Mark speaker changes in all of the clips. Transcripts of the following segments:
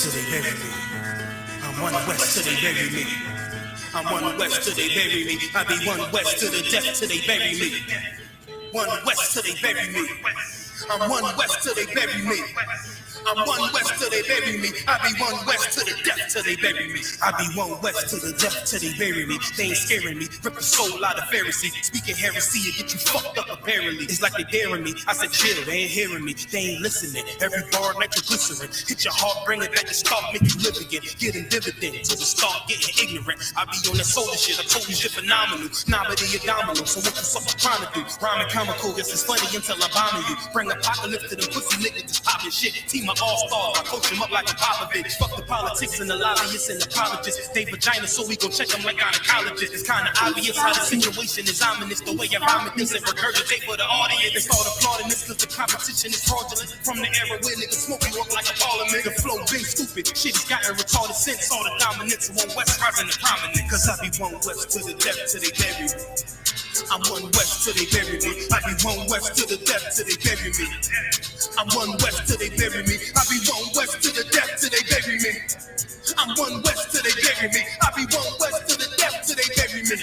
Speaker 1: west till they bury me. I'm one west till they bury me. I'm one west till they bury me. I be one west to the death till they bury me. One west till they bury me. I'm one west till they bury me. I'm one west till they bury me. I be one west to the death till they bury me. I be one west to the death till they bury me. They ain't scaring me. Rip the soul out of Pharisee. Speaking heresy and get you fucked up apparently. It's like they daring me. I said chill, they ain't hearing me. They ain't listening. Every bar nitroglycerin. Hit your heart, bring it back to start, make you live again. Getting dividends till we start getting ignorant. I be on that solar shit. I told you shit phenomenal. Nah, but they abdominal. So what the fuck I'm trying to do? Rhyming comical. Guess it's funny until I'm bombing you. Bring apocalypse to them pussy niggas just popping shit. Team my all-stars, I coach them up like a Popovich. Fuck the politics and the lobbyists and apologists. They vagina, so we gon' check them like gynecologists. It's kinda obvious how the situation is ominous. The way I rhyme this and regurgitate for the audience. They start applauding this cause the competition is fraudulent. From the era where niggas smoke you up like a parliament. The flow been stupid, shit has gotten retarded since. All the dominance of one west rising to prominence. Cause I be one west to the death till they bury me. I'm one west till they bury me. I be one west to the death till they bury me. I'm one west till they bury me. I be one west to the death till they bury me. I'm one west till they bury me. I be one west to the death till they bury me.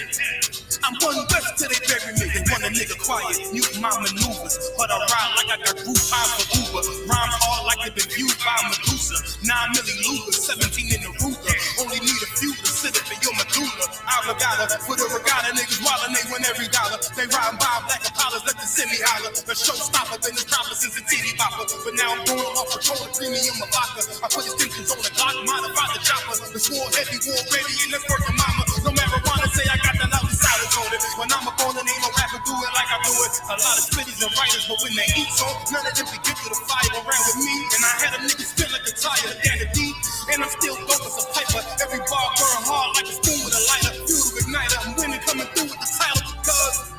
Speaker 1: I'm one west till they bury me. They want a nigga quiet, mute my maneuvers, but I ride like I got group time for Uber. Rhyme hard like it been viewed by Medusa. 9 milli Luger, 17 in the Ruger. Only need a few to sit up in your medulla. Avocado for the regatta, niggas wildin', they win every dollar. They riding by black Apollos, let the semi holler. The showstopper, been the stopper since the TV bopper. But now I'm going off Patron, premium of vodka. I put distinctions on the Glock, modified the chopper. The war heavy, war ready, and that's working mama. No marijuana, say I got the loudest silence on it. When I'm up on it, ain't no rapper do it like I do it. A lot of spitties and writers, but when they eat so, none of them can get to the fire around with me. And I had a nigga spin like a tire, down the deep. And I'm still dope as a piper. Every bar burn hard like a spoon with a lighter. Fuel igniter, I'm winning, coming through with the title. Cause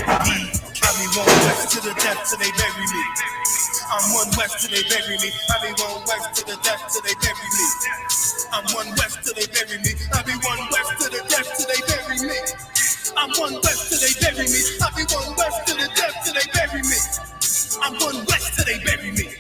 Speaker 1: I be one west to the death till they bury me. I'm one west till they bury me. I be one west to the death till they bury me. I'm one west till they bury me. I be one west to the death till they bury me. I'm one west till they bury me. I be one west to the death till they bury me. I'm one west till they bury me.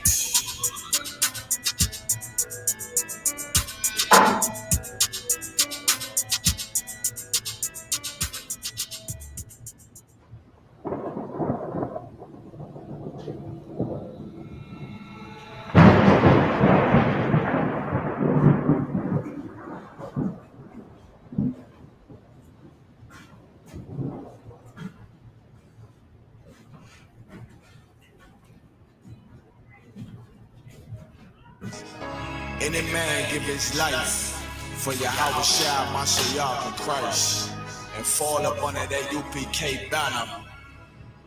Speaker 2: Any man give his life for Yahweh Shah, Mashiach, and Christ, and fall up under that U.P.K. banner.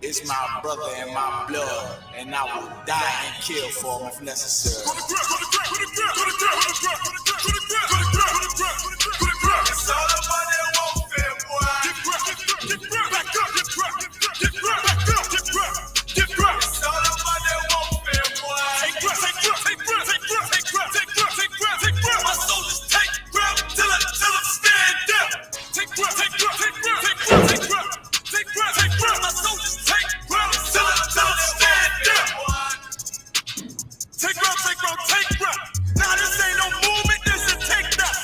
Speaker 2: It's my brother and my blood, and I will die and kill for him if necessary. It's all about that warfare, boy. Back up, It's all about that warfare, boy. My soldiers take breath till I stand up. Take breath. My soldiers take breath till I stand up. Take breath. Now this ain't no movement, this is take that.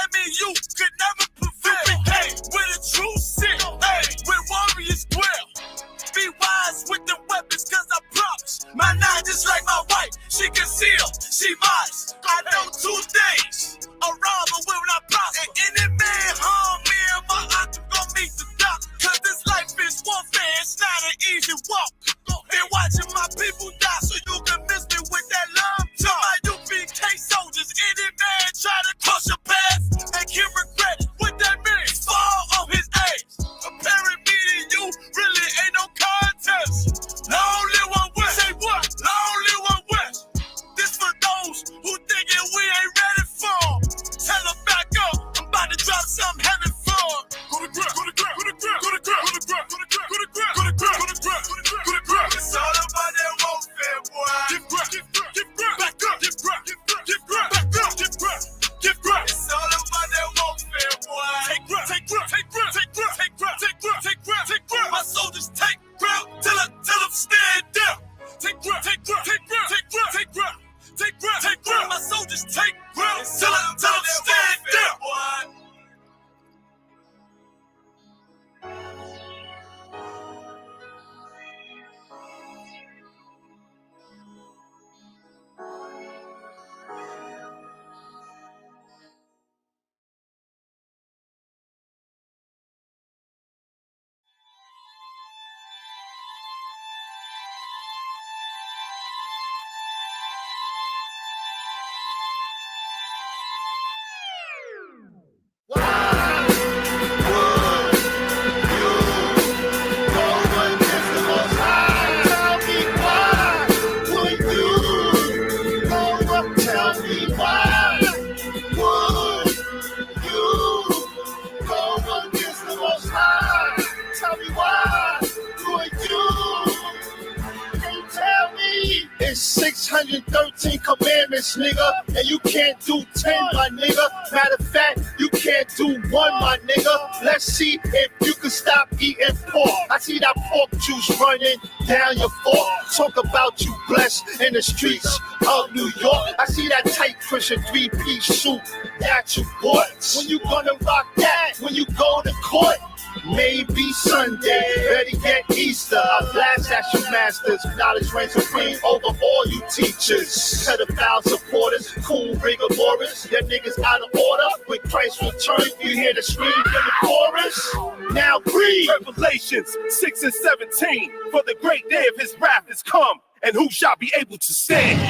Speaker 1: that mean you could never prevail. Hey, with a true shit, hey, with warriors dwell. Be wise with the weapons, cause I promise. My nine just like my wife, she concealed, she modest. I know 2 things, a robber will not prosper. And any man harm me and my uncle gon' meet the doc. Cause this life is warfare, it's not an easy walk. Been watching my people die, so you can miss me with that love talk. My U.P.K soldiers, any man try to cross your path and can regret what that means. Fall on his age. Comparing me to you really ain't no contest. Long live one West. Say what? Long live one West. This for those who thinking we ain't ready for. Tell them back up. I'm about to drop something heavy for. Go to grab, go to grab, go to grab, go to grab, go to grab, go to grab, go to grab, go to grab, go to grab, go to grab, go to grab. It's all about that warfare, boy. Give grab, give grab, back up, give grab, give grab, back up, give grab, give grab. It's all about that warfare, boy. Take grab, take grab, take grab, take grab, take grab, take grab, take grab, take grab. My soldiers take grab till them stand down. Take grab, take grab, take grab, take grab, take grab, take grab, take grab. My soldiers take grab till them stand down.
Speaker 3: It's 613 commandments, nigga, and you can't do 10, my nigga. Matter of fact, you can't do 1, my nigga. Let's see if you can stop eating pork. I see that pork juice running down your fork. Talk about you blessed in the streets of New York. I see that tight Christian 3-piece suit that you bought. When you gonna rock that? When you go to court? Maybe Sunday, better yet Easter. I blast at you masters. Knowledge reigns supreme over all you teachers. Pedophile supporters, cool rigor mortis. Your niggas out of order. When Christ returns, you hear the scream in the chorus. Now breathe.
Speaker 4: Revelations 6 and 17. For the great day of his wrath is come, and who shall be able to stand?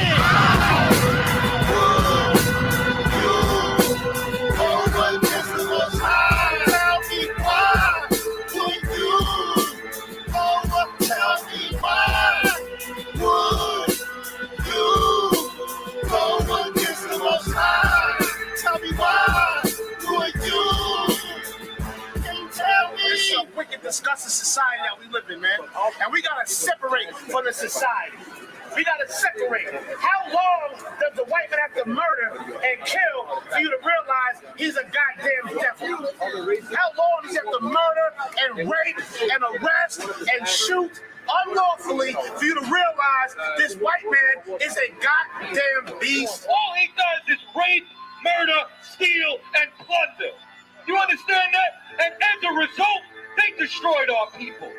Speaker 3: Wicked, disgusting society that we live in, man. And we gotta separate from the society. We gotta separate. How long does the white man have to murder and kill for you to realize he's a goddamn devil? How long does he have to murder and rape and arrest and shoot unlawfully for you to realize this white man is a goddamn beast?
Speaker 5: All he does is rape, murder, steal, and plunder. You understand that? And as a result, they destroyed our people.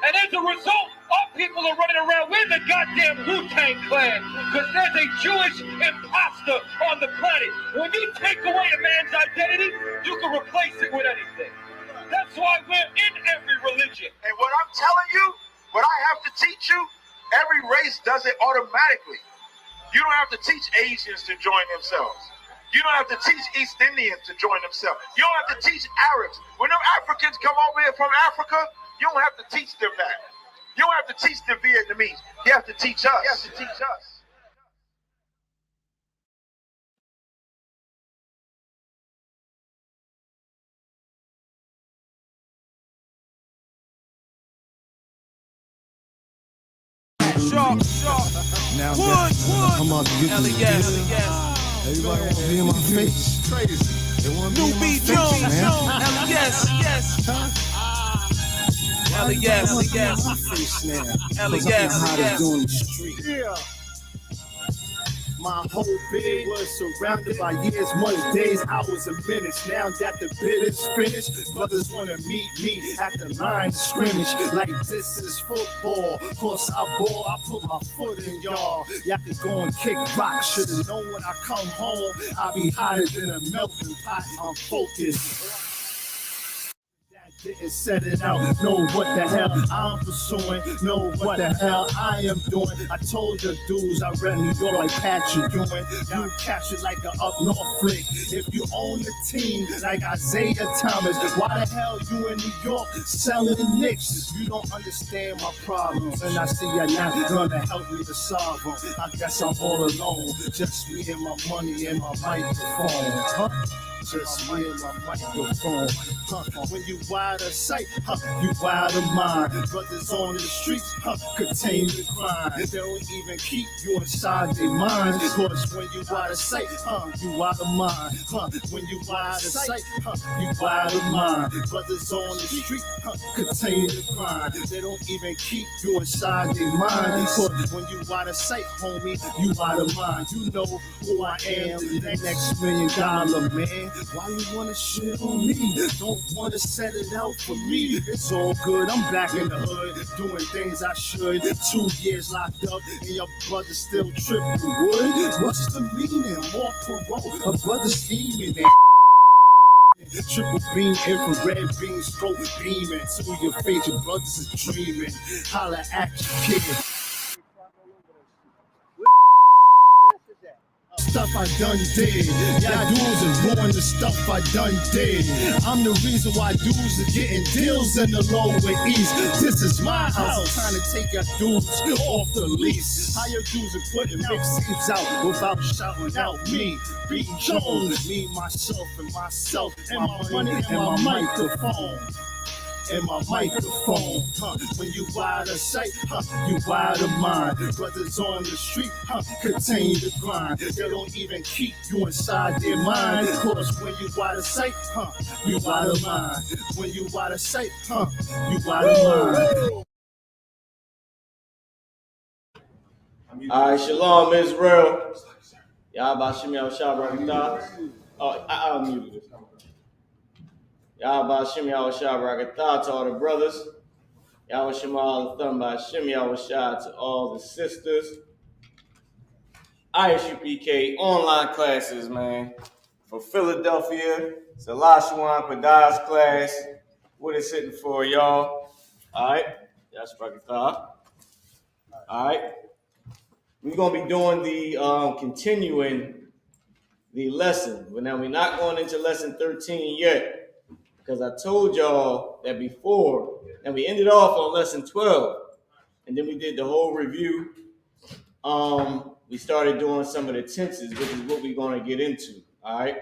Speaker 5: And as a result, our people are running around with the goddamn Wu-Tang Clan because there's a Jewish imposter on the planet. When you take away a man's identity, you can replace it with anything. That's why we're in every religion.
Speaker 6: And what I'm telling you, what I have to teach you, every race does it automatically. You don't have to teach Asians to join themselves. You don't have to teach East Indians to join themselves. You don't have to teach Arabs. When them Africans come over here from Africa, you don't have to teach them that. You don't have to teach the Vietnamese. You have to teach us. You have to teach us.
Speaker 7: Now come on, yes. Everybody want to be in my face. Crazy. They want to be in my face, man.
Speaker 1: Yes.
Speaker 7: Yes. Hell yes. Doing the street.
Speaker 3: Yeah. My whole bed was surrounded by years, months, days, hours, and minutes. Now that the bid is finished, brothers wanna meet me at the line of scrimmage. Like this is football. Course I ball, I put my foot in y'all. Y'all can go and kick rocks. Should've known when I come home, I'll be hotter than a melting pot. I'm focused. Didn't set it out, know what the hell I'm pursuing, know what the hell I am doing. I told the dudes I read New York like Patrick Ewing. You captured like an up north flick. If you own the team like Isaiah Thomas, why the hell you in New York selling Knicks? You don't understand my problems, and I see you're not gonna help me to solve them. I guess I'm all alone, just me and my money and my microphone. Huh? Just me and my microphone. When you wide of sight, you wide of mind. Brothers on the streets, contain the crime. They don't even keep you inside their mind. Cause when you wide of sight, you wide of mind. When you wide of sight, you wide of mind. Brothers on the street, contain the crime. They don't even keep you inside their mind. Cause when you wide of sight, homie, you wide of mind. You know who I am, the next $1 million man. Why you wanna shit on me? Don't wanna set it out for me. It's all good, I'm back in the hood, doing things I should. 2 years locked up, and your brother still tripping wood. What's the meaning? More parole, a brother scheming and triple beam, infrared beam, stroke beaming to your face. Your brothers is dreaming. Holla at you, kid. Stuff I done did. Y'all dudes are ruin the stuff I done did. I'm the reason why dudes are getting deals in the lower east. This is my house. I'm trying to take your dudes off the lease. How your dudes are putting mixtapes out without shouting out me, B. Jones, me, myself, and my money and my microphone. And my microphone, when you wide of sight, you wide of mind. Brothers on the street, contain the grind. They don't even keep you inside their mind. Cause when you wide of sight, you wide of mind. When you wide of sight, you wide of mind.
Speaker 8: Alright, Shalom Israel. Yahweh Shem Yahweh Shah Barakatah. Oh, I muted it. Yahweh Shem Yahweh Shah Barakatah to all the brothers. Yahweh Shem Al Thumb by Shem Yahweh Shah to all the sisters. I.S.U.P.K online classes, man. For Philadelphia, it's the Lashawan Qadash class. What it's sitting for, y'all. Alright, that's Barakatah. Alright. We're going to be doing the continuing the lesson. But now we're not going into lesson 13 yet, because I told y'all that before, and we ended off on lesson 12, and then we did the whole review. We started doing some of the tenses, which is what we're going to get into. All right.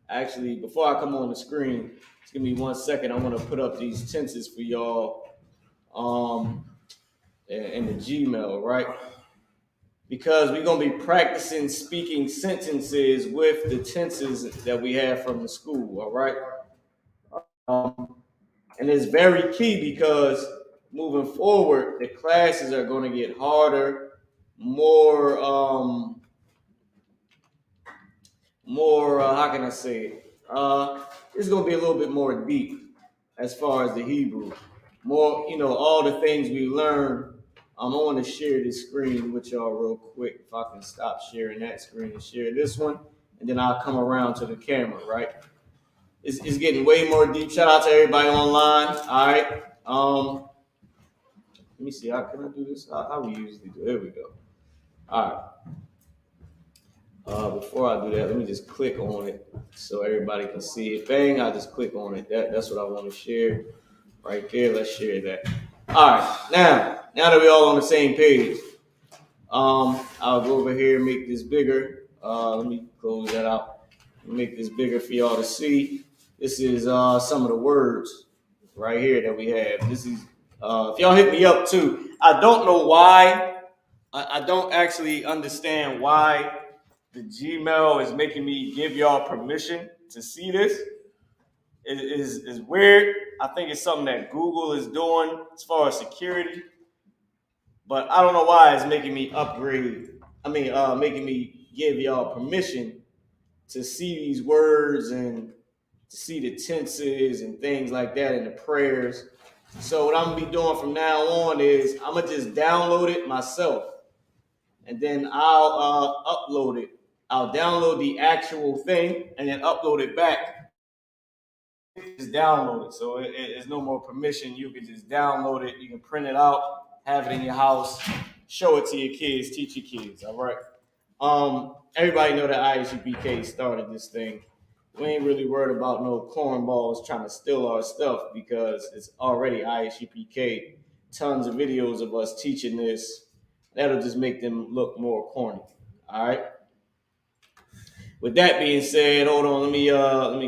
Speaker 8: Actually, before I come on the screen, just give me 1 second. I want to put up these tenses for y'all in the Gmail, right? Because we're going to be practicing speaking sentences with the tenses that we have from the school, all right? And it's very key because moving forward, the classes are going to get harder, more, how can I say it? It's going to be a little bit more deep as far as the Hebrew. More, all the things we learned. I want to share this screen with y'all real quick. If I can stop sharing that screen and share this one, and then I'll come around to the camera, right? It's getting way more deep. Shout out to everybody online. All right. Let me see. How can I do this? How we usually do it. There we go. All right. Before I do that, let me just click on it so everybody can see it. Bang, I just click on it. That's what I want to share right there. Let's share that. All right. Now that we're all on the same page, I'll go over here and make this bigger. Let me close that out. Make this bigger for y'all to see. This is some of the words right here that we have. This is if y'all hit me up too. I don't know why. I don't actually understand why the Gmail is making me give y'all permission to see this. It is weird. I think it's something that Google is doing as far as security. But I don't know why it's making me upgrade. making me give y'all permission to see these words and to see the tenses and things like that in the prayers. So what I'm gonna be doing from now on is I'm gonna just download it myself, and then I'll upload it. I'll download the actual thing and then upload it back. Just download it, so it's no more permission. You can just download it. You can print it out, have it in your house, show it to your kids, teach your kids. All right. Everybody know that I.S.U.P.K started this thing. We ain't really worried about no cornballs trying to steal our stuff because it's already I.S.U.P.K. Tons of videos of us teaching this. That'll just make them look more corny. All right. With that being said, hold on. Let me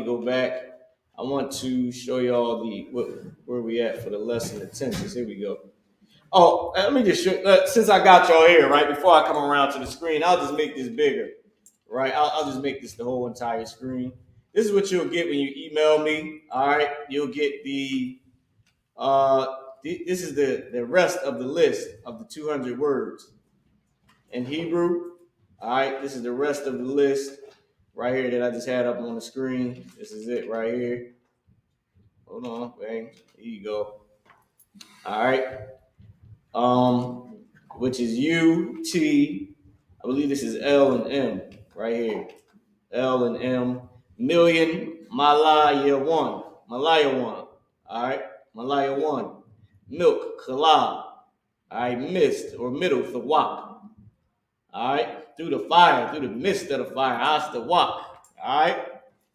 Speaker 8: go back. I want to show y'all where we at for the lesson of tenses. Here we go. Oh, let me just show. Since I got y'all here, right before I come around to the screen, I'll just make this bigger. Right, I'll just make this the whole entire screen. This is what you'll get when you email me. All right, you'll get the this is the rest of the list of the 200 words in Hebrew. All right, this is the rest of the list right here that I just had up on the screen. This is it right here. Hold on, bang. Here you go. All right. Which is U, T, I believe this is L and M right here. L and M, million, Malaya one. All right, Malaya one. Milk, Kala. All right, mist or middle, Thawak. All right, through the fire, through the mist of the fire, Asta Wak. All right,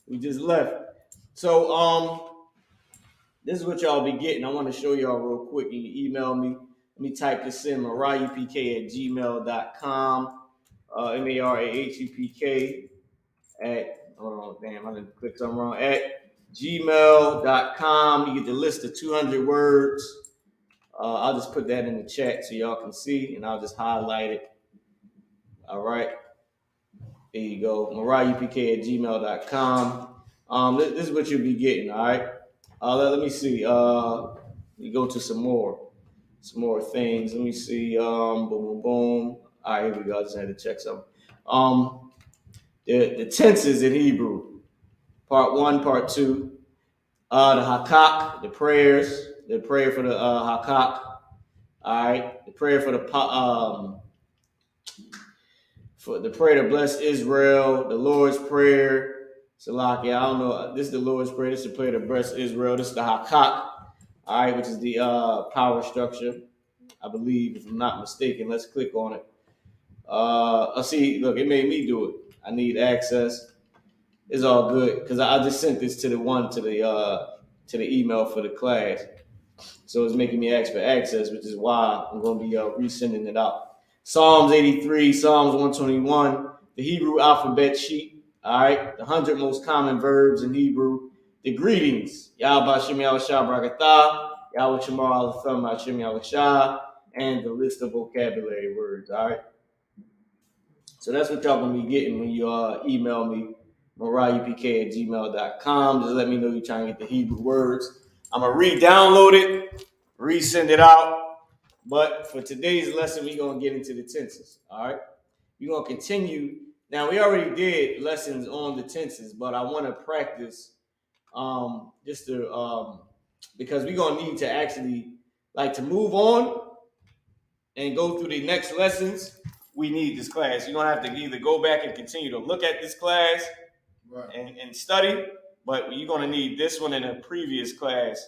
Speaker 8: we just left. So, this is what y'all be getting. I want to show y'all real quick. You can email me. Let me type this in, marahupk@gmail.com. MARAHUPK hold on, damn, I didn't click something wrong. At gmail.com. You get the list of 200 words. I'll just put that in the chat so y'all can see, and I'll just highlight it. All right. There you go. marahupk@gmail.com. This is what you'll be getting, all right? Let me see. Let me go to some more things. Let me see. Boom, boom, boom. All right, here we go. I just had to check something. The tenses in Hebrew. Part 1, part 2. The hakak, the prayers. The prayer for the hakak. All right. The prayer for the prayer to bless Israel. The Lord's Prayer. Salaki, I don't know. This is the Lord's Prayer. This is the prayer to bless Israel. This is the hakak. All right, which is the power structure, I believe, if I'm not mistaken. Let's click on it. Let's see. Look, it made me do it. I need access. It's all good because I just sent this to the email for the class, so it's making me ask for access, which is why I'm going to be resending it out. Psalms 83, Psalms 121, the Hebrew alphabet sheet. All right, the 100 most common verbs in Hebrew. The greetings, Yahweh Shem Yahweh Shah Barakatah, Yahweh Shamar Alatham Hashem Yahweh Shah, and the list of vocabulary words. All right. So that's what y'all gonna be getting when you email me, marahupk@gmail.com. Just let me know you're trying to get the Hebrew words. I'm gonna re-download it, resend it out. But for today's lesson, we're gonna get into the tenses. All right. We're gonna continue. Now we already did lessons on the tenses, but I want to practice just to because we're gonna need to actually to move on and go through the next lessons. We need this class. You're gonna have to either go back and continue to look at this class and study, but you're gonna need this one in a previous class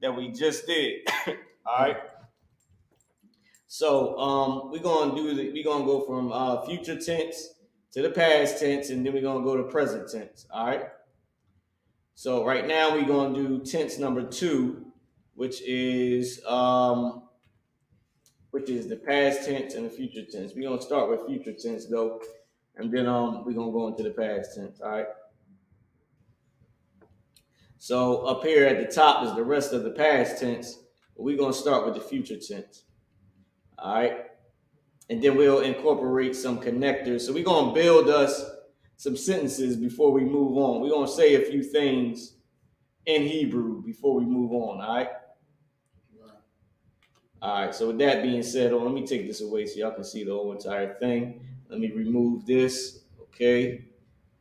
Speaker 8: that we just did. All right. So we're gonna go from future tense to the past tense, and then we're gonna go to present tense. All right. So right now we're gonna do tense number 2, which is the past tense and the future tense. We're gonna start with future tense though, and then we're gonna go into the past tense. All right. So up here at the top is the rest of the past tense. But we're gonna start with the future tense. All right. And then we'll incorporate some connectors. So we're gonna build us some sentences before we move on. We're gonna say a few things in Hebrew before we move on. All right. All right, so with that being said, let me take this away so y'all can see the whole entire thing. Let me remove this. Okay.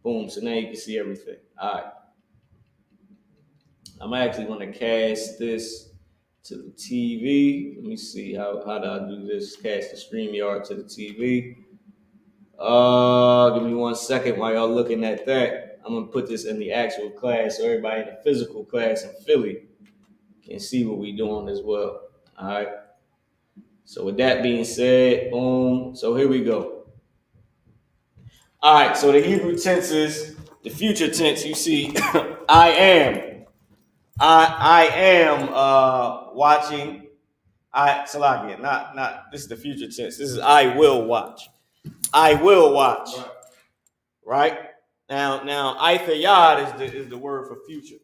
Speaker 8: Boom. So now you can see everything. All right. I'm actually going to cast this to the TV. Let me see how do I do this? Cast the StreamYard to the TV. Give me 1 second while y'all looking at that. I'm gonna put this in the actual class so everybody in the physical class in Philly can see what we doing as well. All right. So with that being said, boom. So here we go. All right. So the Hebrew tenses, the future tense. You see, I am watching. Salakia, not. This is the future tense. This is I will watch. I will watch. Right? Now, Ithayad is the word for future.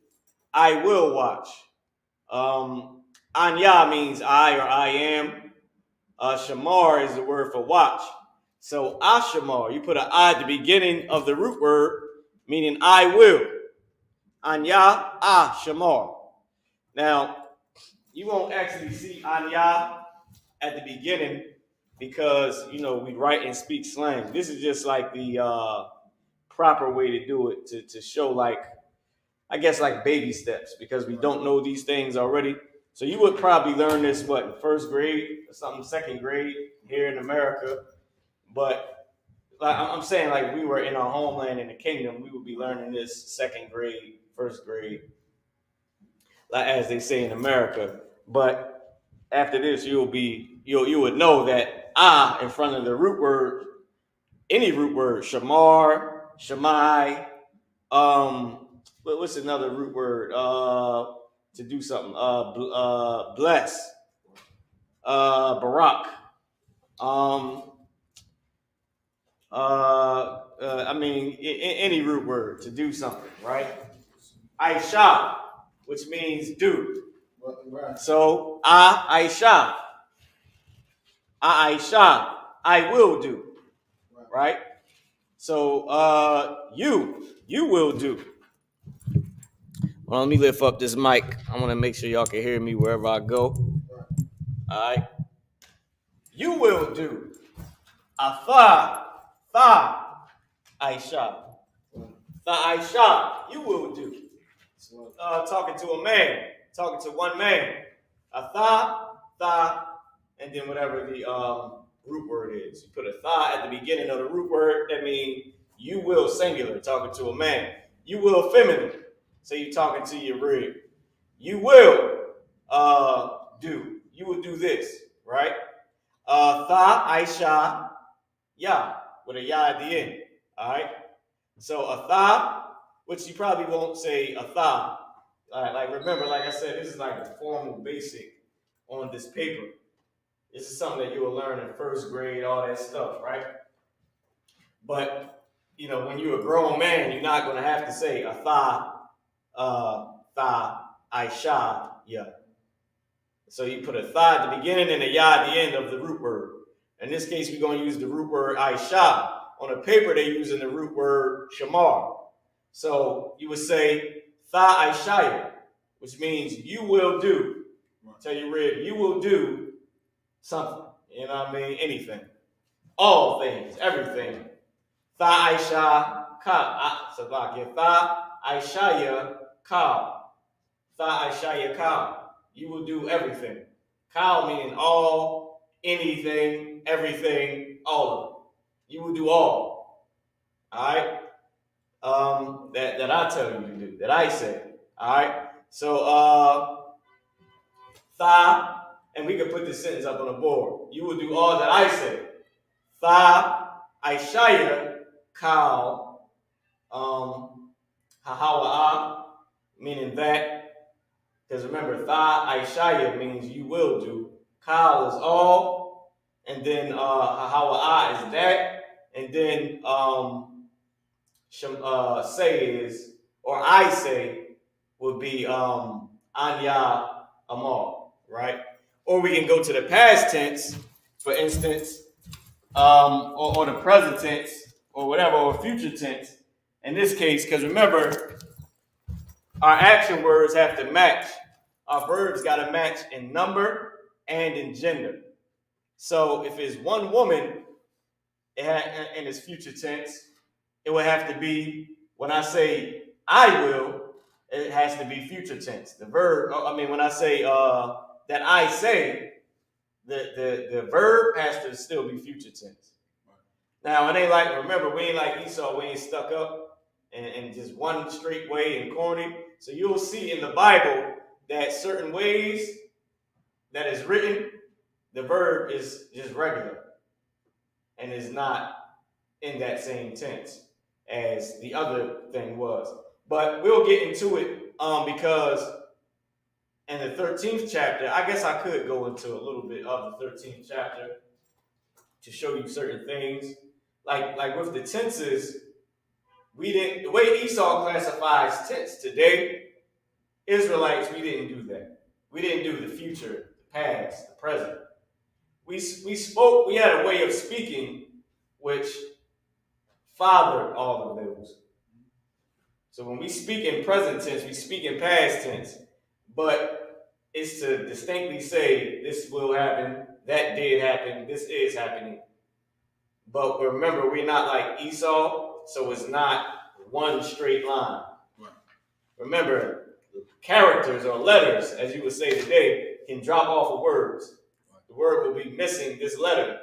Speaker 8: I will watch. Anya means I or I am. Shamar is the word for watch. So Ashamar, you put an I at the beginning of the root word, meaning I will. Anya, Shamar. Now, you won't actually see Anya at the beginning because, we write and speak slang. This is just like the proper way to do it to show like baby steps because we don't know these things already. So you would probably learn this in first grade or something, second grade here in America. But I'm saying like we were in our homeland in the kingdom, we would be learning this second grade, first grade, like as they say in America. But after this, you would know that in front of the root word, any root word, shamar, shamai, what's another root word? To do something. Bless. Barak. Any root word to do something, right? Aisha, which means do. So Aisha. Aisha, I will do. Right? So you will do. Well, let me lift up this mic. I want to make sure y'all can hear me wherever I go. All right. You will do. Tha, Aisha. Tha, Aisha, you will do. Talking to a man, talking to one man. Tha, and then whatever the root word is. You put a tha at the beginning of the root word, that means you will singular, talking to a man. You will feminine. So you're talking to your rib. You will do. You will do this, right? Tha, Aisha, ya, with a ya at the end. All right. So a tha, which you probably won't say a tha. Like remember, like I said, this is like a formal basic on this paper. This is something that you will learn in first grade, all that stuff, right? But when you're a grown man, you're not going to have to say a tha, Aisha, ya. So you put a tha at the beginning and a ya at the end of the root word. In this case, we're going to use the root word Aisha. On the paper, they're using the root word shamar. So you would say tha Aishaya, which means you will do. Tell your rib, you will do something. You know what I mean? Anything. All things, everything. Tha Aisha ka. Tha Aishaya ka. Tha Aishaya ka. You will do everything. Ka meaning all, anything, everything, all of it. You will do all. All right? That I tell you to do, that I say. All right? So, tha, and we can put this sentence up on the board. You will do all that I say. Tha, Aishaya, kal, hahawa'a, meaning that. Because remember, tha, Aishaya means you will do. Kal is all. And then hahawa'a is that. And then say is, or I say, would be anya amar, right? Or we can go to the past tense, for instance, or the present tense, or whatever, or future tense. In this case, because remember, our action words have to match. Our verbs got to match in number and in gender. So if it's one woman, in its future tense, it would have to be, when I say I will, it has to be future tense. The verb, when I say that I say, the verb has to still be future tense. Now, it ain't like, remember, we ain't like Esau, we ain't stuck up and just one straight way and corny. So you'll see in the Bible that certain ways that is written, the verb is just regular and is not in that same tense as the other thing was. But we'll get into it because in the 13th chapter, I guess I could go into a little bit of the 13th chapter to show you certain things. Like with the tenses, the way Esau classifies tense today, Israelites, we didn't do that. We didn't do the future, the past, the present. We had a way of speaking which fathered all of those. So when we speak in present tense, we speak in past tense, but it's to distinctly say this will happen, that did happen, this is happening. But remember, we're not like Esau, so it's not one straight line. Right. Remember, characters or letters, as you would say today, can drop off of words. Right. The word will be missing this letter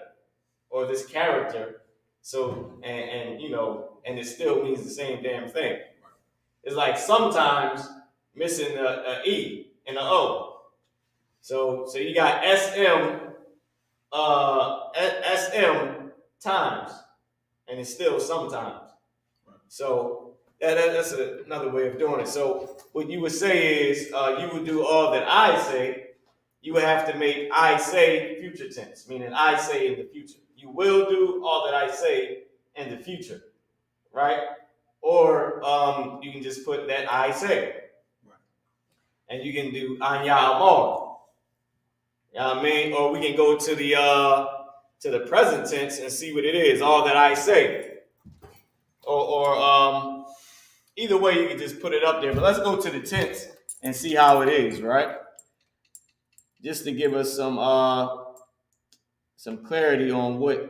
Speaker 8: or this character. So, and it still means the same damn thing. Right. It's like sometimes missing a E and a O. So you got SM times, and it's still sometimes. Right. So that's another way of doing it. So what you would say is you would do all that I say. You would have to make I say future tense, meaning I say in the future. You will do all that I say in the future, right? Or you can just put that I say. Right. And you can do Anya Amor. You know what I mean? Or we can go to the present tense and see what it is, all that I say. Or either way, you can just put it up there. But let's go to the tense and see how it is, right? Just to give us some clarity on what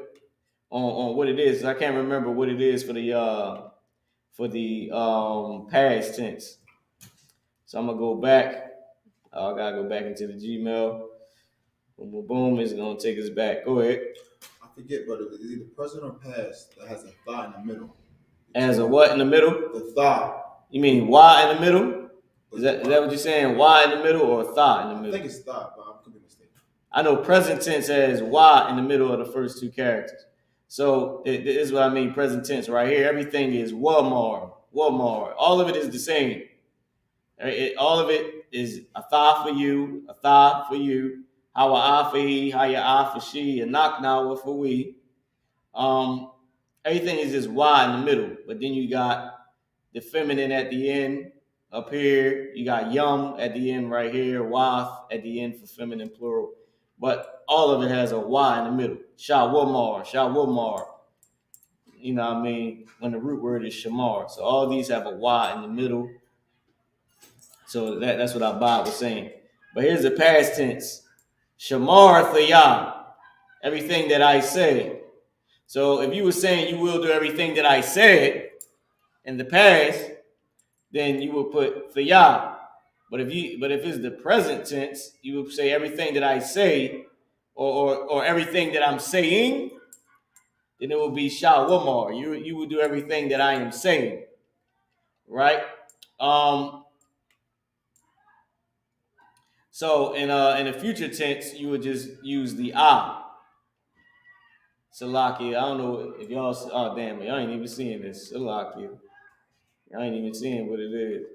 Speaker 8: it is. I can't remember what it is for the past tense. So I'm gonna go back. I gotta go back into the Gmail. Boom, boom, boom. It's gonna take us back. Go ahead.
Speaker 9: I forget, but it's either present or past that has a thigh in the middle.
Speaker 8: As a what in the middle?
Speaker 9: The thigh.
Speaker 8: You mean Y in the middle? Is that what you're saying? Y in the middle or thigh in the middle?
Speaker 9: I think it's thigh, but I could be mistaken.
Speaker 8: I know present tense has Y in the middle of the first two characters. So this is what I mean, present tense right here. Everything is Wamar. All of it is the same. All of it is a thigh for you, a thigh for you, how a for he, how ya eye for she, a knock now for we. Everything is just Y in the middle, but then you got the feminine at the end up here. You got yum at the end right here, waf at the end for feminine plural. But all of it has a Y in the middle. Shawomar. You know what I mean? When the root word is shamar. So all these have a Y in the middle. So that's what Abad was saying. But here's the past tense. Shamar thayah. Everything that I say. So if you were saying you will do everything that I said in the past, then you would put thayah. But if it's the present tense, you would say everything that I say, or everything that I'm saying, then it will be shawamar. You would do everything that I am saying, right? So in a future tense, you would just use the Salaki. I don't know if y'all. Oh damn, y'all ain't even seeing this. Salaki. Y'all ain't even seeing what it is.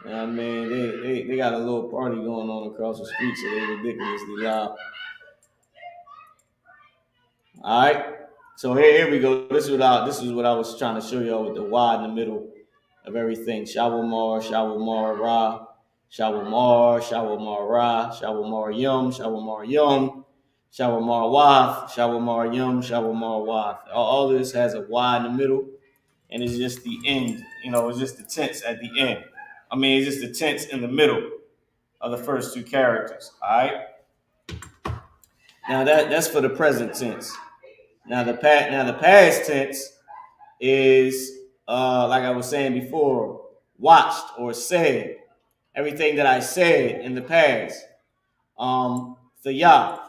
Speaker 8: You know what I mean, they got a little party going on across the street, so they're ridiculously loud. All right, so here we go. This is what I was trying to show y'all with the Y in the middle of everything. Shawamar, Ra, Shawamar, Ra, Shawamar Yum, Shawamar Waf, Shawamar Yum, Shawamar Waf. All this has a Y in the middle, and it's just the end. It's just the tense at the end. It's just the tense in the middle of the first two characters. All right. Now that's for the present tense. Now the past tense is like I was saying before, watched or said. Everything that I said in the past. Thayah.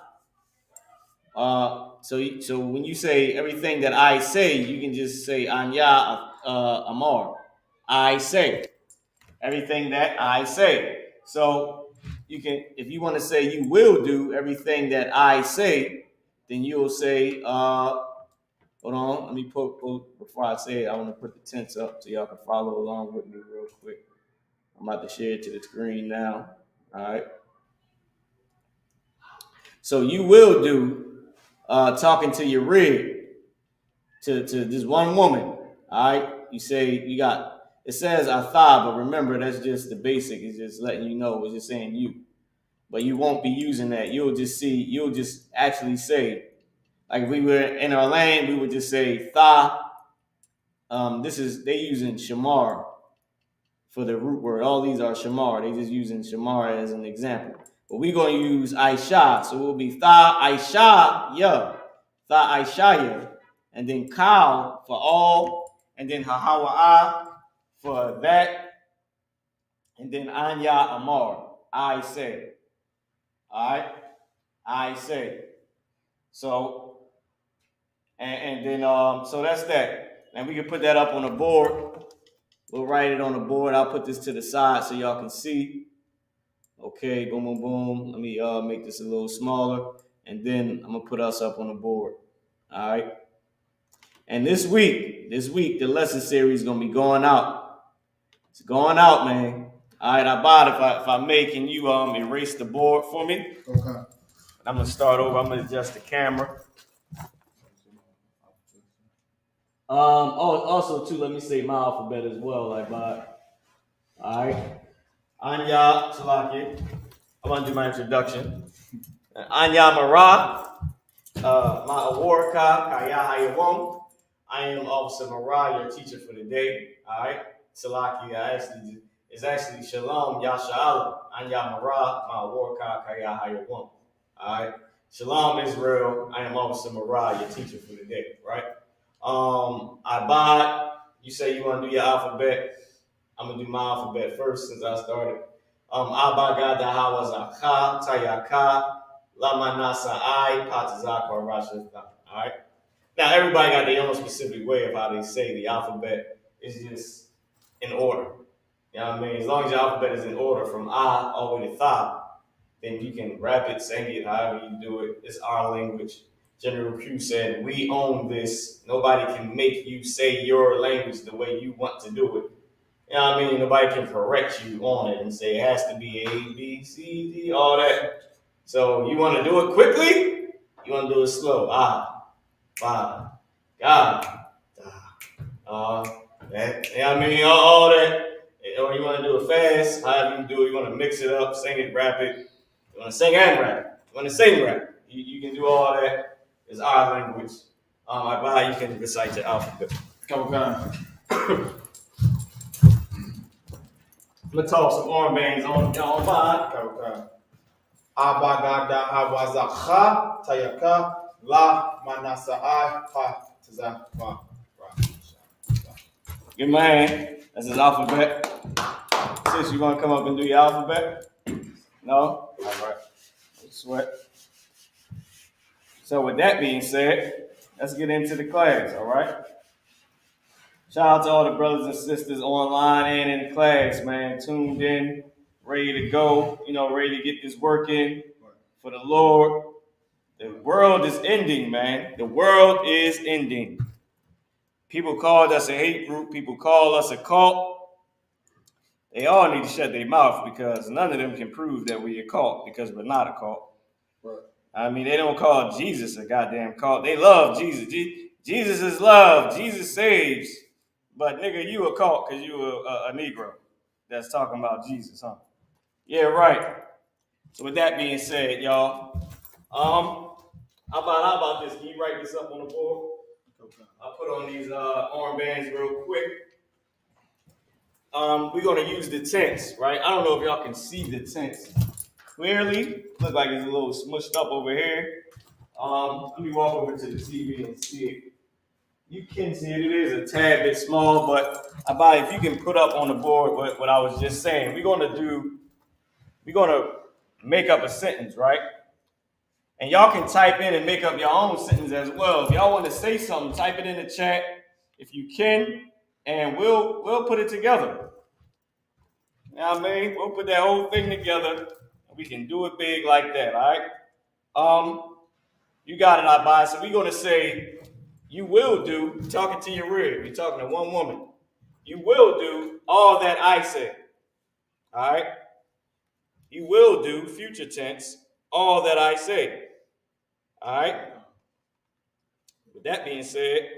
Speaker 8: So when you say everything that I say, you can just say Anya Amar. I say. Everything that I say. So you can, if you want to say you will do everything that I say, then you'll say, hold on, let me put, before I say it, I want to put the tense up so y'all can follow along with me real quick. I'm about to share it to the screen now. All right. So you will do talking to your rig, to this one woman. All right. You say you got, it says atha, but remember that's just the basic. It's just letting you know. It's just saying you. But you won't be using that. You'll just actually say, like if we were in our lane, we would just say tha. They using shamar for the root word. All these are shamar. They just using shamar as an example. But we're going to use Aisha. So it will be tha Aisha ya. Tha Aisha ya. And then kal for all. And then hahawa'a for that. And then anya amar. I say. All right. I say. So, and then, so that's that. And we can put that up on the board. We'll write it on the board. I'll put this to the side so y'all can see. Okay, boom, boom, boom. Let me make this a little smaller. And then I'm going to put us up on the board. All right. And this week, the lesson series is going to be going out. It's going out, man. All right, Abad, if I may, can you erase the board for me?
Speaker 9: Okay.
Speaker 8: I'm going to start over. I'm going to adjust the camera. Also too, let me say my alphabet as well, like All right. Anya Salaki. I'm gonna do my introduction. Anya Mara. My award Kaya Hayawon. I am Officer Mara, your teacher for the day. All right. Salaki, it's actually Shalom Yasha'ala. Anya Mara, my award Kaya Hayawon. All right. Shalom Israel. I am Officer Mara, your teacher for the day. Right. Abad, you say you want to do your alphabet. I'm gonna do my alphabet first since I started. Abad Gadaha Wazaka, Tayaka, Lamanasa I, Patazaka, Rashida. All right. Now everybody got their own specific way of how they say the alphabet. It's just in order. You know what I mean? As long as your alphabet is in order from I all the way to Tha, then you can rap it, sing it, however you do it. It's our language. General Q said, we own this. Nobody can make you say your language the way you want to do it. You know what I mean? Nobody can correct you on it and say it has to be A, B, C, D, all that. So you want to do it quickly? You want to do it slow? Ba, God, that. You know what I mean? All that. Or you want to do it fast? However you do it, you want to mix it up, sing it, rap it. You want to sing and rap. You want to sing rap. You can do all that. It's our language. You can recite your alphabet.
Speaker 9: Couple times.
Speaker 8: I'm gonna toss some armbands on y'all.
Speaker 9: Couple times. Abagada Hawazaka, Tayaka, La Manasai, Patazaka.
Speaker 8: Good man. That's his alphabet. Sis, you want to come up and do your alphabet? No? All right. No sweat. So with that being said, let's get into the class, all right? Shout out to all the brothers and sisters online and in class, man. Tuned in, ready to go, ready to get this work in for the Lord. The world is ending, man. The world is ending. People called us a hate group. People call us a cult. They all need to shut their mouth because none of them can prove that we're a cult because we're not a cult.
Speaker 9: Right.
Speaker 8: I mean, they don't call Jesus a goddamn cult. They love Jesus. Jesus is love. Jesus saves. But nigga, you a cult because you a Negro that's talking about Jesus, huh? Yeah, right. So with that being said, y'all, how about this? Can you write this up on the board?
Speaker 9: Okay.
Speaker 8: I'll put on these armbands real quick. We're gonna use the tense, right? I don't know if y'all can see the tense clearly. Look like it's a little smushed up over here. Let me walk over to the TV and see it. You can see it. It is a tad bit small, but about if you can put up on the board what I was just saying. We're gonna make up a sentence, right? And y'all can type in and make up your own sentence as well. If y'all want to say something, type it in the chat if you can, and we'll put it together. You know what I mean? We'll put that whole thing together, and we can do it big like that, all right? You got it, I buy. So we're gonna say, you will do, talking to your rib, you're talking to one woman. You will do all that I say. All right? You will do, future tense, all that I say. All right? With that being said,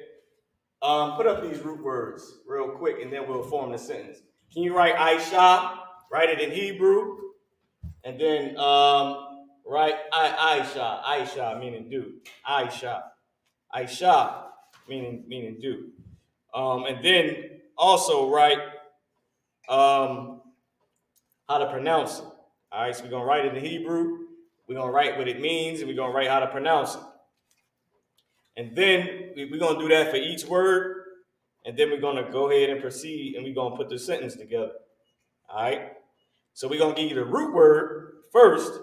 Speaker 8: put up these root words real quick, and then we'll form the sentence. Can you write Aisha? Write it in Hebrew, and then write Aisha meaning do. Aisha meaning do. And then also write how to pronounce it. All right, so we're gonna write it in Hebrew. We're gonna write what it means, and we're gonna write how to pronounce it. And then we're gonna do that for each word, and then we're gonna go ahead and proceed, and we're gonna put the sentence together. All right. So we're gonna give you the root word first,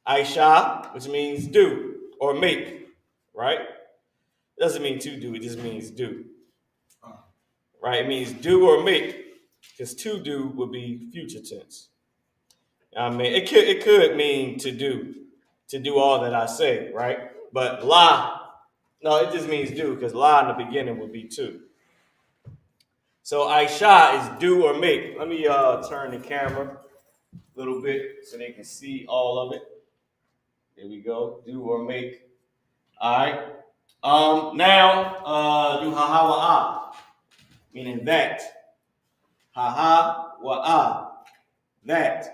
Speaker 8: Aisha, which means do or make. Right? It doesn't mean to do; it just means do. Right? It means do or make, because to do would be future tense. I mean, it could mean to do all that I say, right? But la, no, it just means do, because la in the beginning would be to. So Aisha is do or make. Let me turn the camera a little bit so they can see all of it. There we go. Do or make. All right. Now do ha wa ah, meaning that. Ha wa ah, that.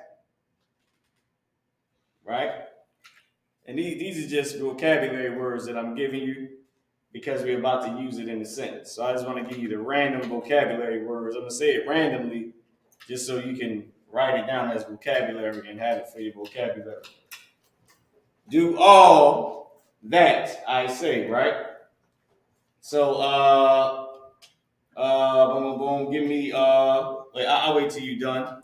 Speaker 8: Right? And these are just vocabulary words that I'm giving you because we're about to use it in the sentence. So I just want to give you the random vocabulary words. I'm going to say it randomly just so you can write it down as vocabulary and have it for your vocabulary. Do all that I say, right? So, boom, boom, boom. Give me, wait, I'll wait till you're done.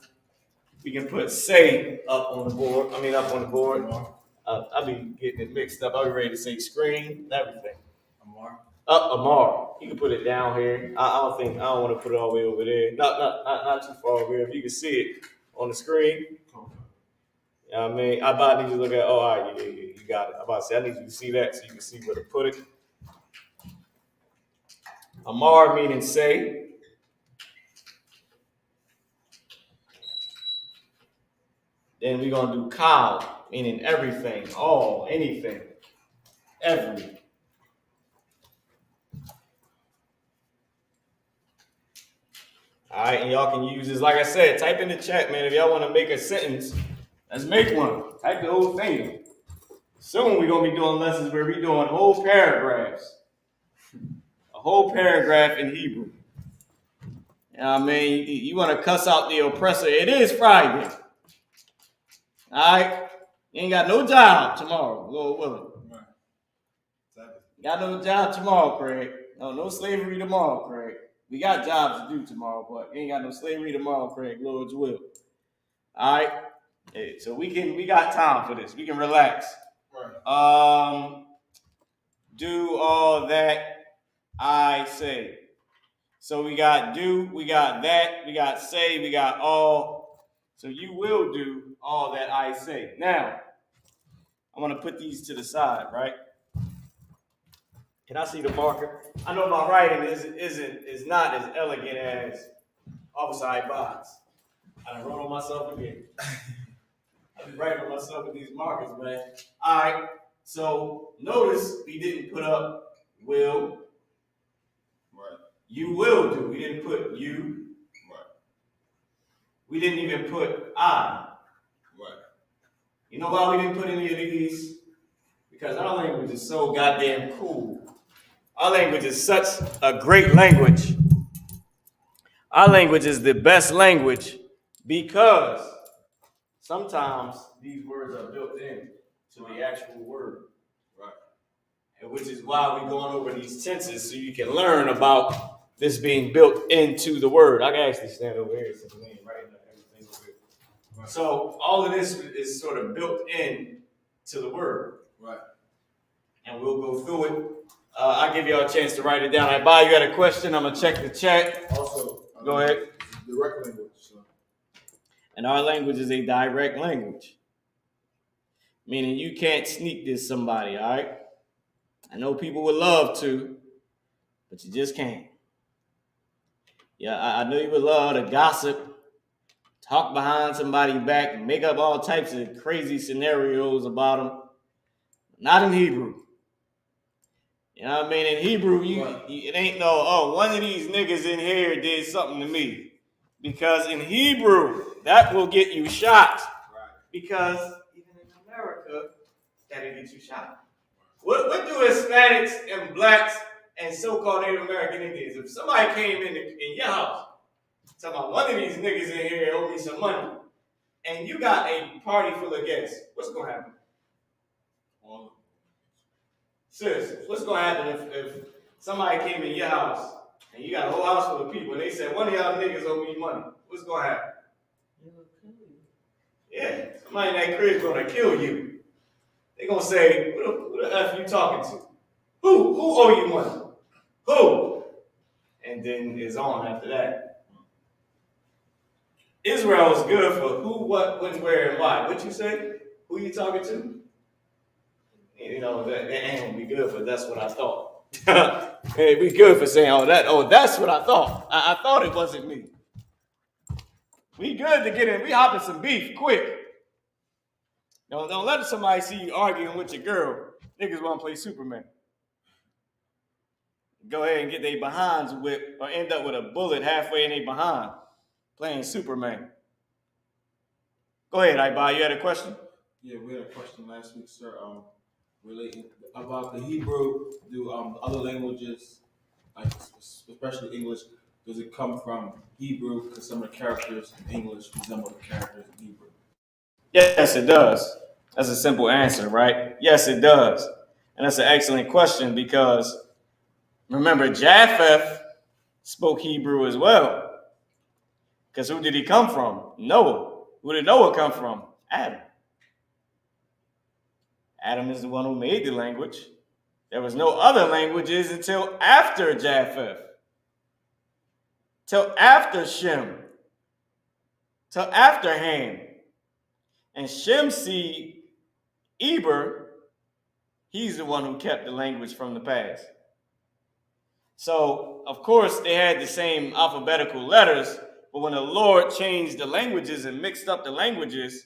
Speaker 8: We can put say up on the board. I'll be getting it mixed up. I'll be ready to say screen and everything. Amar. You can put it down here. I don't want to put it all the way over there. Not too far over here. If you can see it on the screen. You know what I mean? I about need you to look at, all right, yeah, you got it. I about to say, I need you to see that so you can see where to put it. Amar meaning say. Then we're going to do kal, meaning everything, all, anything, every. All right, and y'all can use this. Like I said, type in the chat, man. If y'all want to make a sentence, let's make one. Type the whole thing. Soon we're going to be doing lessons where we're doing whole paragraphs. A whole paragraph in Hebrew. You know what I mean? You want to cuss out the oppressor. It is Friday. All right? You ain't got no job tomorrow, Lord willing. You got no job tomorrow, Craig. No slavery tomorrow, Craig. We got jobs to do tomorrow, but you ain't got no slavery tomorrow, Craig. Lord's will. All right? Hey, so we got time for this. We can relax. Right. Do all that I say. So we got do, we got that, we got say, we got all. So you will do all that I say. Now, I'm going to put these to the side, right? Can I see the marker? I know my writing is not as elegant as Officer I.S.U.P.K. I wrote on myself again. I've been writing on myself with these markers, man. All right. So notice we didn't put up will. Right. You will do. We didn't put you. Right. We didn't even put I. Right. You know why we didn't put any of these? Because our language is so goddamn cool. Our language is such a great language. Our language is the best language because sometimes these words are built in to the actual word. Right. which is why we're going over these tenses so you can learn about this being built into the word. I can actually stand over here since we ain't writing everything over here. Right. So all of this is sort of built in to the word.
Speaker 9: Right.
Speaker 8: And we'll go through it. I'll give y'all a chance to write it down. Ibai, you had a question? I'm going to check the chat.
Speaker 9: Also,
Speaker 8: go ahead.
Speaker 9: Direct language. So.
Speaker 8: And our language is a direct language. Meaning you can't sneak this somebody, all right? I know people would love to, but you just can't. Yeah, I know you would love to gossip, talk behind somebody's back, and make up all types of crazy scenarios about them. Not in Hebrew. You know what I mean? In Hebrew, it ain't no, one of these niggas in here did something to me. Because in Hebrew, that will get you shot. Right. Because even in America, that'll get you shot. What do Hispanics and blacks and so-called Native American Indians, if somebody came in your house, talking about one of these niggas in here owe me some money, and you got a party full of guests, what's going to happen? Sis, what's going to happen if somebody came in your house and you got a whole house full of people and they said, one of y'all niggas owe me money? What's going to happen? Yeah, somebody in that crib is going to kill you. They're going to say, who the F you talking to? Who owe you money? Who? And then it's on after that. Israel is good for who, what, when, where, and why. What you say? Who you talking to? You know, that ain't be good for that's what I thought. It'd be good for saying, that's what I thought. I thought it wasn't me. We good to get in. We hopping some beef quick. Don't let somebody see you arguing with your girl. Niggas want to play Superman. Go ahead and get their behinds whipped or end up with a bullet halfway in their behind playing Superman. Go ahead, Ibai. You had a question?
Speaker 9: Yeah, we had a question last week, sir. Relating about the Hebrew. Do other languages, like especially English, does it come from Hebrew? Because some of the characters in English resemble the characters in Hebrew.
Speaker 8: Yes, it does. That's a simple answer, right? Yes, it does. And that's an excellent question because remember, Japheth spoke Hebrew as well. Because who did he come from? Noah. Who did Noah come from? Adam. Adam is the one who made the language. There was no other languages until after Japheth. Till after Shem. Till after Ham. And Shem's seed, Eber, he's the one who kept the language from the past. So, of course, they had the same alphabetical letters, but when the Lord changed the languages and mixed up the languages,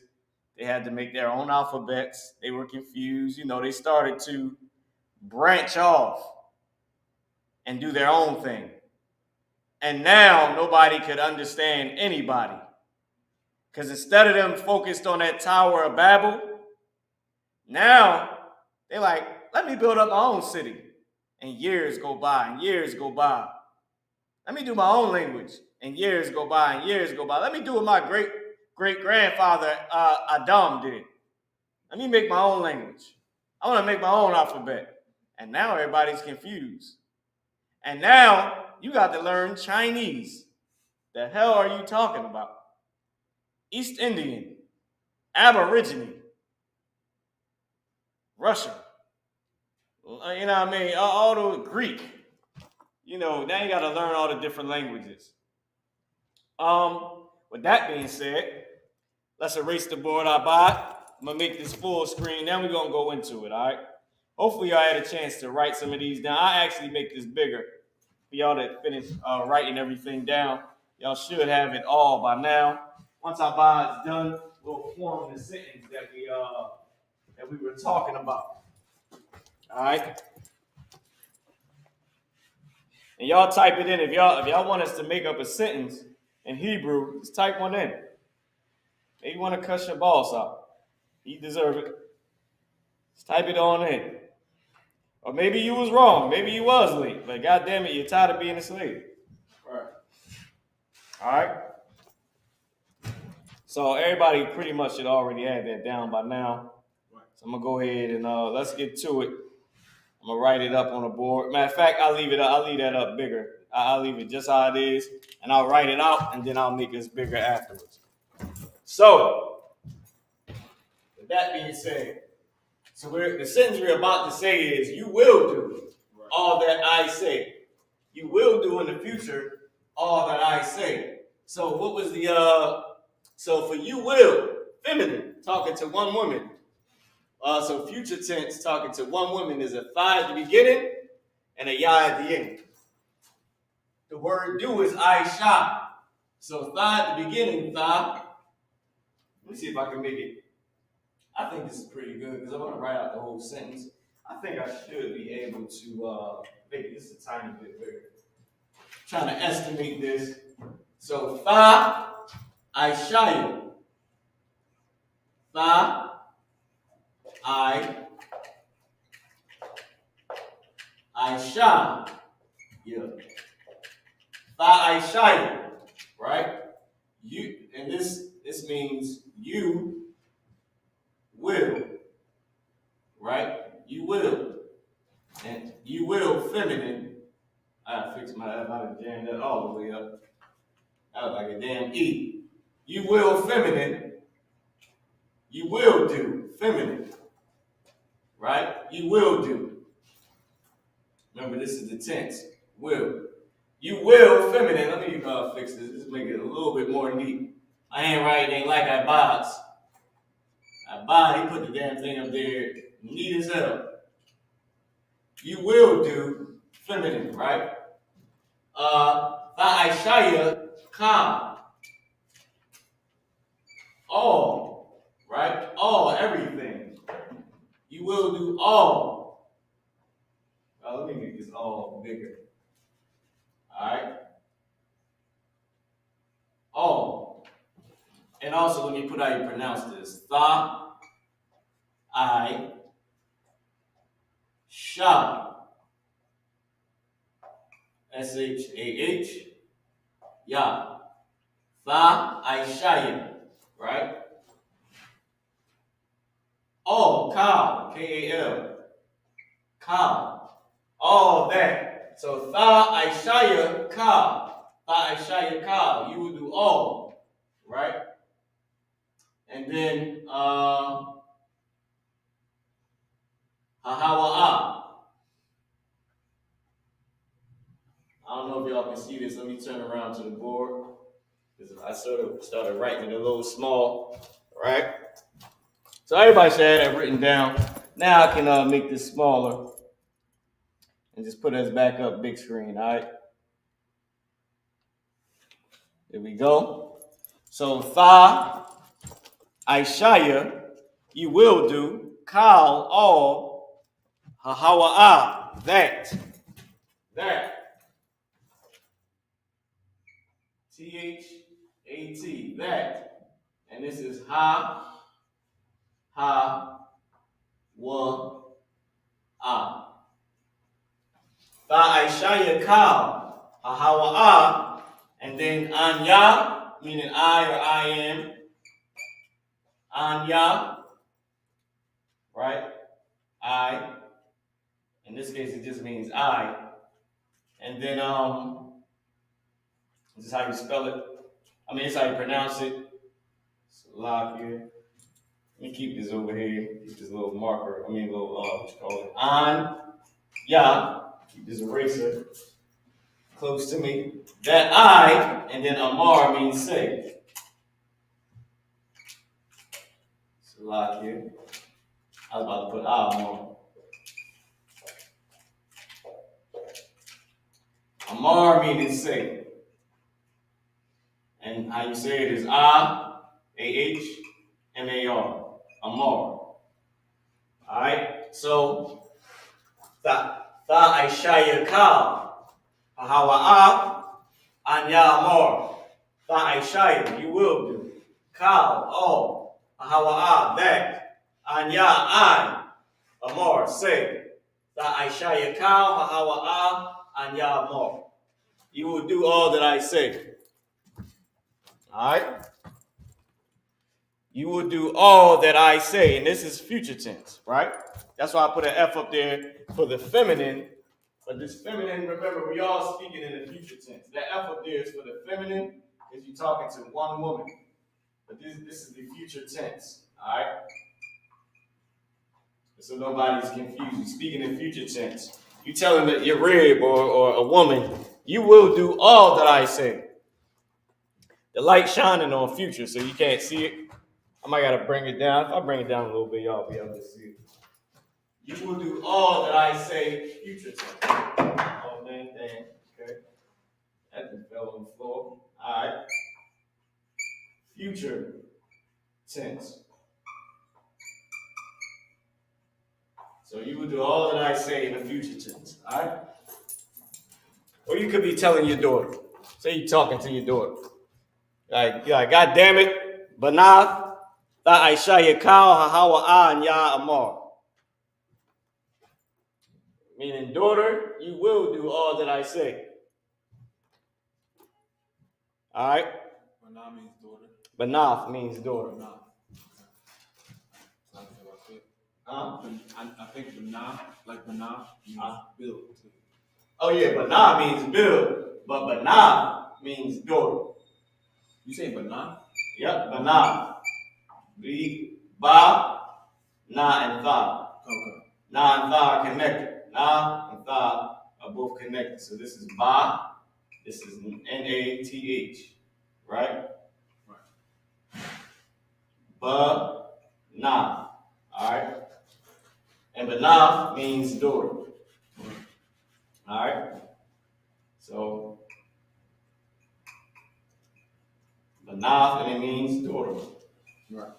Speaker 8: they had to make their own alphabets. They were confused. They started to branch off and do their own thing. And now nobody could understand anybody. Because instead of them focused on that Tower of Babel, now they're like, let me build up my own city. And years go by and years go by. Let me do my own language. And years go by and years go by. Let me do what my great-grandfather Adam did. Let me make my own language. I want to make my own alphabet. And now everybody's confused. And now you got to learn Chinese. The hell are you talking about? East Indian, Aborigine, Russian. You know what I mean? All the Greek. Now you got to learn all the different languages. With that being said, let's erase the board I bought. I'm going to make this full screen. Then we're going to go into it, all right? Hopefully y'all had a chance to write some of these down. I actually make this bigger for y'all that finish writing everything down. Y'all should have it all by now. Once I buy it's done, we'll form the sentence that we were talking about. All right? And y'all type it in. If y'all want us to make up a sentence in Hebrew, just type one in. Maybe you want to cuss your boss out. He deserve it. Just type it on in. Or maybe you was wrong. Maybe you was late. But goddamn it, you're tired of being a slave.
Speaker 9: Right.
Speaker 8: All right? So everybody pretty much should already have that down by now. Right. So I'm going to go ahead and let's get to it. I'm gonna write it up on the board. Matter of fact, I'll leave that up bigger. I'll leave it just how it is, and I'll write it out, and then I'll make this bigger afterwards. So, with that being said, the sentence we're about to say is, you will do all that I say. You will do in the future all that I say. So what was so for you will, feminine, talking to one woman. So future tense, talking to one woman, is a tha at the beginning and a ya at the end. The word do is I-S-H-A. So tha at the beginning, tha. Let me see if I can make it. I think this is pretty good because I'm going to write out the whole sentence. I think I should be able to make this a tiny bit bigger. Trying to estimate this. So tha, I-S-H-A. Tha, I-S-H-A. Yeah. Tha, I-S-H-A. Right? You, and this means you will. Right? You will. And you will, feminine. I gotta fix my, I gotta jam that all the way up. That was like a damn E. You will, feminine. You will do, feminine. Right? You will do. Remember, this is the tense. Will. You will, feminine. Let me fix this. Just make it a little bit more neat. My handwriting ain't like I-S. He put the damn thing up there neat as hell. You will do, feminine, right? Tha-I-S-H-A, calm. All, right? All, everything. You will do all. Let me make this all bigger. All right? All. And also, let me put how you pronounce this. Tha-I-S-H-A. S-H-A-H. Ya. Tha-I-S-H-A. Right? All, kal, K-A-L. Kal. All that. So tha-I-S-H-A, kal. Tha-I-S-H-A, kal. You will do all. Right? And then ha-ha-wa-ah. I don't know if y'all can see this. Let me turn around to the board. Because I sort of started writing it a little small. Right? So everybody should have that written down. Now I can make this smaller. And just put us back up big screen, all right? There we go. So tha-I-S-H-A, you will do. Kal, all. Ha-ha-wa-ah, that. T-H-A-T, that. And this is ha-ha-wa-ah. Tha-I-S-H-A, kal. Ha-ha-wa-ah. And then anya, meaning I or I am. Anya, right? I. In this case, it just means I. And then, this is how you spell it. I mean, it's how you pronounce it. Lock here. Let me keep this over here. Keep this little marker. What you call it? Anya. Keep this eraser close to me. That I, and then amar means say. So lock here. I was about to put amar. Amar means say. And how you say it is A-H-M-A-R. Amar. Alright? So tha-I-S-H-A, kal. Ha-ha-wa-ah. Anya amar. Tha-I-S-H-A, you will do. Kal, all. Ha-ha-wa-ah, that. Anya, I. Amar, say. Tha-I-S-H-A, kal. Ha-ha-wa-ah. Anya amar. You will do all that I say. All right? You will do all that I say. And this is future tense, right? That's why I put an F up there for the feminine. But this feminine, remember, we all speaking in the future tense. That F up there is for the feminine, because you're talking to one woman. But this is the future tense, all right? So nobody's confused. You're speaking in future tense. You telling that you're rib or a woman, you will do all that I say. The light shining on future, so you can't see it. I might gotta bring it down. If I bring it down a little bit, y'all be able to see it. You will do all that I say, future tense. Oh, dang. Okay. That just fell on the floor. All right. Future tense. So you will do all that I say in the future tense. All right. Or you could be telling your daughter. Say you're talking to your daughter. You're like, God damn it, Banath, ta I.S.U.P.K, hahawa an ya amar. Meaning, daughter, you will do all that I say. All right?
Speaker 9: Banath means daughter.
Speaker 8: Banath means daughter.
Speaker 9: I think Banath, like Banath, means build too.
Speaker 8: Oh yeah, Banath means build, but Banath means daughter.
Speaker 9: You say Banath?
Speaker 8: Yep, Banath. Ba, na, and tha.
Speaker 9: Okay.
Speaker 8: Na and tha are connected. Na and tha are both connected. So this is ba, this is N-A-T-H, right?
Speaker 9: Right.
Speaker 8: Ba, na, all right? And Banath means daughter. All right? So, Banath, and it means daughter.
Speaker 9: Right.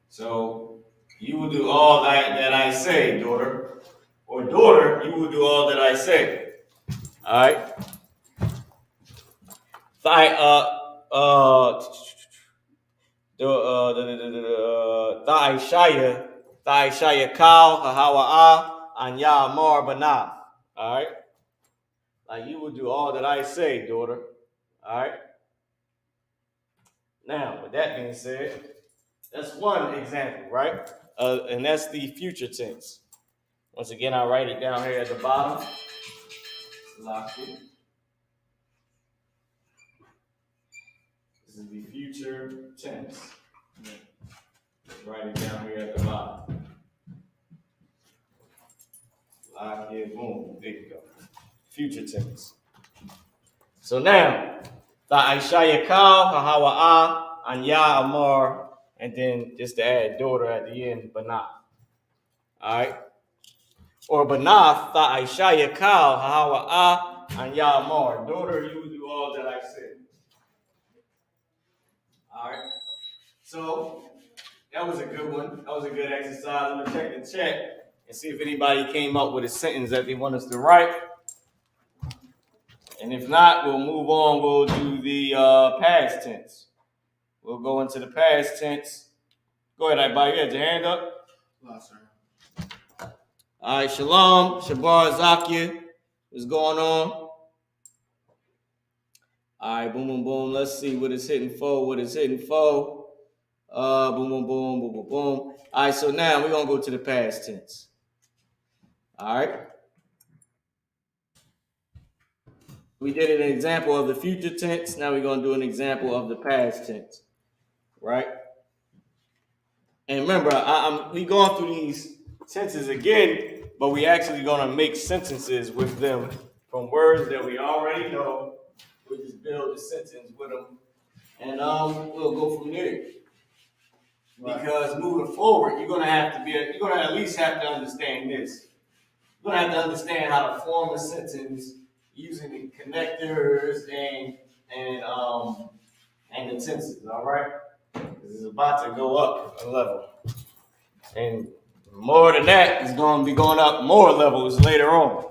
Speaker 8: So, you will do all that I say, daughter. Or daughter, you will do all that I say. All right? I.S.U.P.K, hahawa an ya amar Banath. All right? Like you will do all that I say, daughter. All right? Now, with that being said, that's one example, right? And that's the future tense. Once again, I'll write it down here at the bottom. Lock it. This is the future tense. Let's write it down here at the bottom. Lock it, boom. There you go. Future tense. So now, ta I.S.U.P.K, hahawa an ya amar, and then just to add daughter at the end, Banath. All right? Or Banath, ta I.S.U.P.K, hahawa an ya amar. Daughter, you will do all that I say. All right? So, that was a good one. That was a good exercise. I'm going to check the chat and see if anybody came up with a sentence that they want us to write. And if not, we'll move on. We'll do the past tense. We'll go into the past tense. Go ahead, everybody. You had your hand up?
Speaker 9: No, sir.
Speaker 8: All right, shalom. Shabar Zakia. What's going on? All right, boom, boom, boom. Let's see what it's hitting for. Boom, boom, boom, boom, boom, boom. All right, so now we're going to go to the past tense. All right. We did an example of the future tense. Now we're going to do an example of the past tense. Right? And remember, we going through these tenses again, but we actually going to make sentences with them from words that we already know. We just build a sentence with them, and we'll go from there. Right. Because moving forward, you're gonna at least have to understand this. You're gonna have to understand how to form a sentence using the connectors and the tenses. All right, this is about to go up a level, and more than that is going to be going up more levels later on.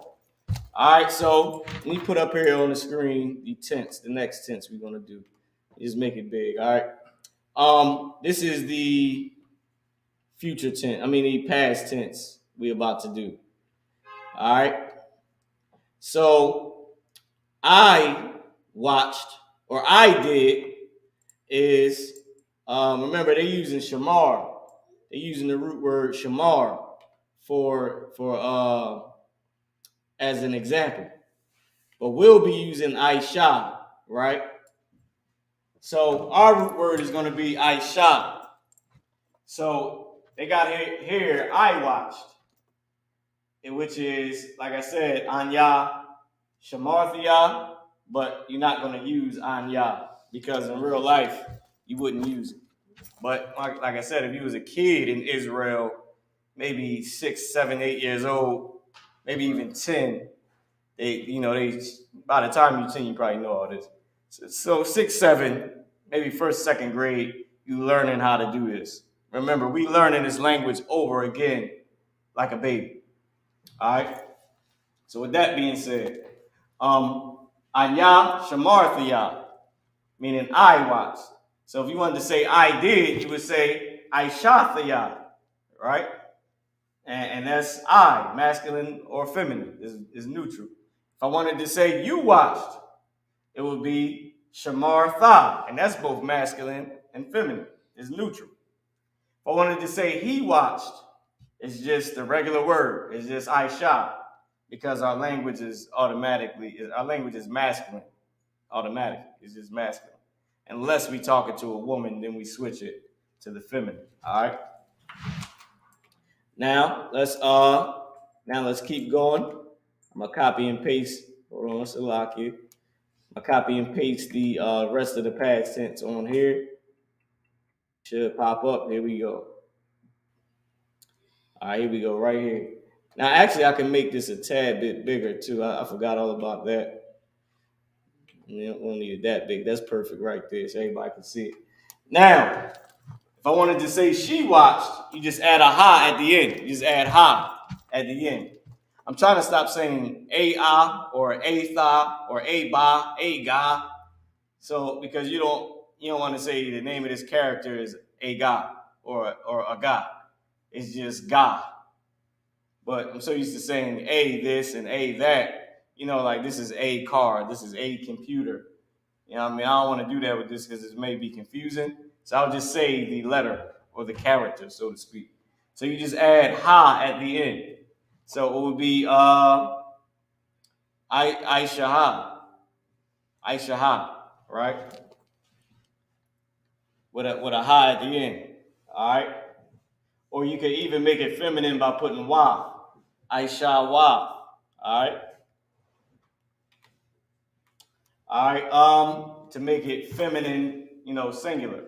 Speaker 8: All right, so let me put up here on the screen the next tense we're going to do. Just make it big, all right? This is the future tense, the past tense we're about to do. All right? So I watched, or I did, is remember they're using shamar. They're using the root word shamar for as an example. But we'll be using Aisha, right? So our root word is going to be Aisha. So they got here I watched, which is, like I said, Anya, Shamarthia, but you're not going to use Anya because in real life you wouldn't use it. But like I said, if you was a kid in Israel, maybe 6, 7, 8 years old, maybe even 10, they by the time you're 10, you probably know all this. So 6, 7, maybe first, second grade, you learning how to do this. Remember, we learning this language over again like a baby. All right. So with that being said, Anya Shamarthia, meaning I watched. So if you wanted to say I did, you would say Aishathia, right? And that's I, masculine or feminine, is neutral. If I wanted to say you watched, it would be Shamartha, and that's both masculine and feminine, is neutral. If I wanted to say he watched, it's just the regular word, it's just Aisha, because our language is masculine, automatically, it's just masculine. Unless we talking to a woman, then we switch it to the feminine. All right. Now let's keep going. I'm gonna copy and paste. Hold on, Salaki. I copy and paste the rest of the past tense on here. Should pop up. Here we go. All right, here we go, right here. Now, actually, I can make this a tad bit bigger too. I forgot all about that. We don't need it that big. That's perfect right there, so everybody can see it. Now, if I wanted to say she watched, you just add a ha at the end. You just add ha at the end. I'm trying to stop saying a or a tha or a ba, a ga. So because you don't want to say the name of this character is a ga or a ga. It's just ga. But I'm so used to saying a this and a that. Like this is a car, this is a computer. I don't want to do that with this because it may be confusing. So I'll just say the letter or the character, so to speak. So you just add ha at the end. So it would be Aisha, right? With a ha at the end. All right. Or you could even make it feminine by putting wa. Aisha wa. All right. All right. To make it feminine, singular.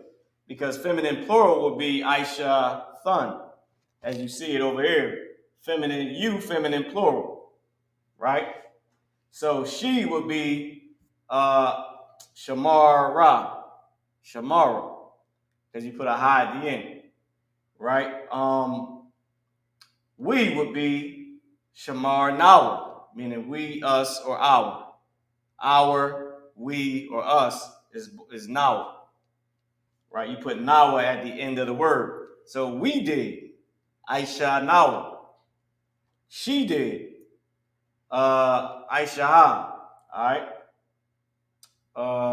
Speaker 8: Because feminine plural would be Aisha thun. As you see it over here. Feminine plural. Right? So she would be Shamara. Because you put a ha at the end. Right? We would be Shamar Nawa, meaning we, us, or our. Our, we, or us is Nawa. Right? You put Nawa at the end of the word. So we did. Aisha Nawa. She did. Aisha Ha. All right.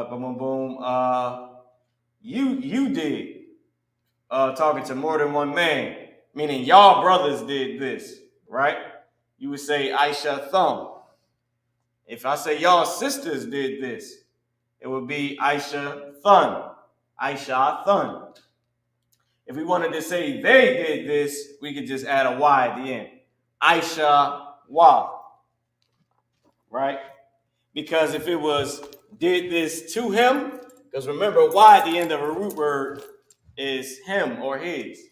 Speaker 8: Boom, boom, boom. You did. Talking to more than one man. Meaning y'all brothers did this, right? You would say Aisha Thumb. If I say y'all sisters did this, it would be Aisha Thun. Aisha Thun. If we wanted to say they did this, we could just add a Y at the end. Aisha Wa. Right? Because if it was did this to him, because remember Y at the end of a root word is him or his.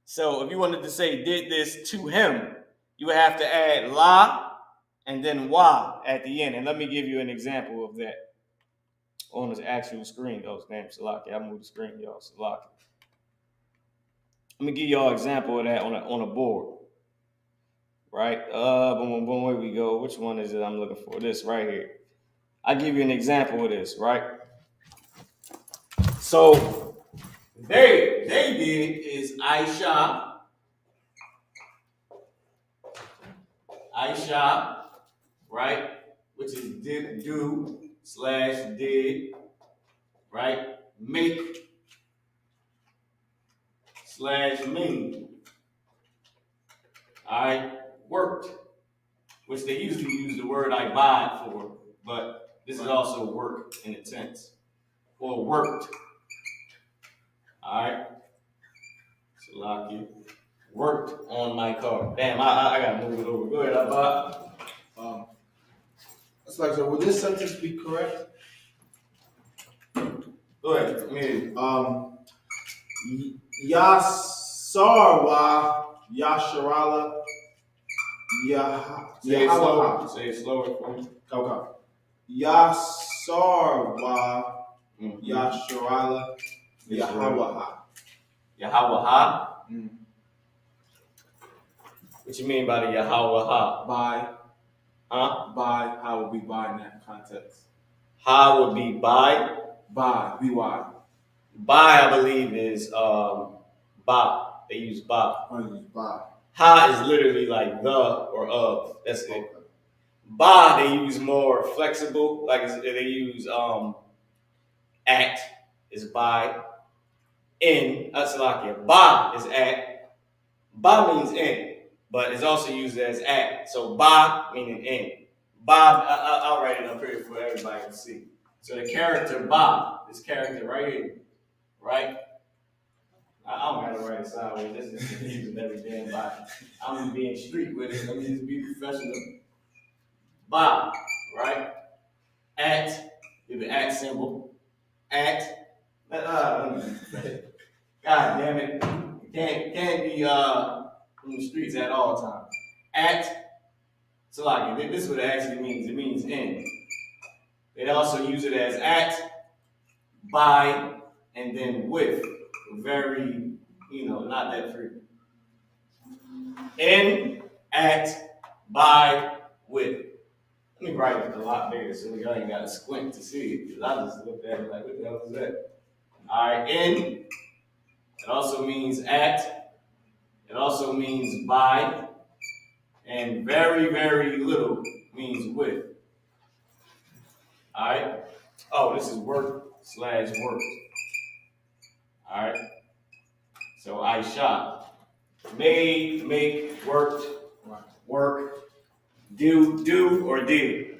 Speaker 8: So if you wanted to say did this to him, you would have to add la and then wa at the end. And let me give you an example of that on the actual screen. Oh, damn, Salaki. I moved the screen, y'all. Salaki. Let me give y'all an example of that on a board. Right? Boom, boom, boom. Here we go. Which one is it I'm looking for? This right here. I'll give you an example of this, right? So they did is Aisha, right? Which is do / did, right? Make /made. All right, worked, which they usually use the word abide for, but this is also work in a tense, or worked. All right, so lock you. Worked on my car. Damn, I gotta move it over. Go ahead, Abba.
Speaker 9: That's like, so would this sentence be correct?
Speaker 8: Go ahead. I mean,
Speaker 9: Yasarwa Yasharala
Speaker 8: say it slower. Say it slower for me.
Speaker 9: Okay. Yasarwa Yasharala Yahawaha.
Speaker 8: Yahawaha? What you mean by the Yahawaha?
Speaker 9: By.
Speaker 8: Huh?
Speaker 9: By. How would be by in that context?
Speaker 8: How would be by?
Speaker 9: By. B-Y.
Speaker 8: By, I believe, is ba. They use ba.
Speaker 9: I use by.
Speaker 8: Ha is literally like the or of. That's it. Okay. Ba, they use more flexible, like they use at is by. In, Aslakia. Ba is at. Ba means in, but it's also used as at. So ba meaning in. Ba, I'll write it up here for everybody to see. So the character ba, this character right here, right? I don't gotta write it sideways. This is confusing every damn body. I'm being street with it. Let me just be professional. Ba, right? At, do the at symbol. At. God damn it. Can't be in the streets at all times. At, so like this is what it actually means. It means in. They also use it as at, by, and then with. Very, not that frequent. In, at, by, with. Let me write it a lot bigger so y'all ain't got to squint to see it. Because I just looked at it like, what the hell is that? All right, in, it also means at, it also means by, and very, very little means with. All right? Oh, this is work/work. All right? So I shop. Made, make, worked, work, do, or did.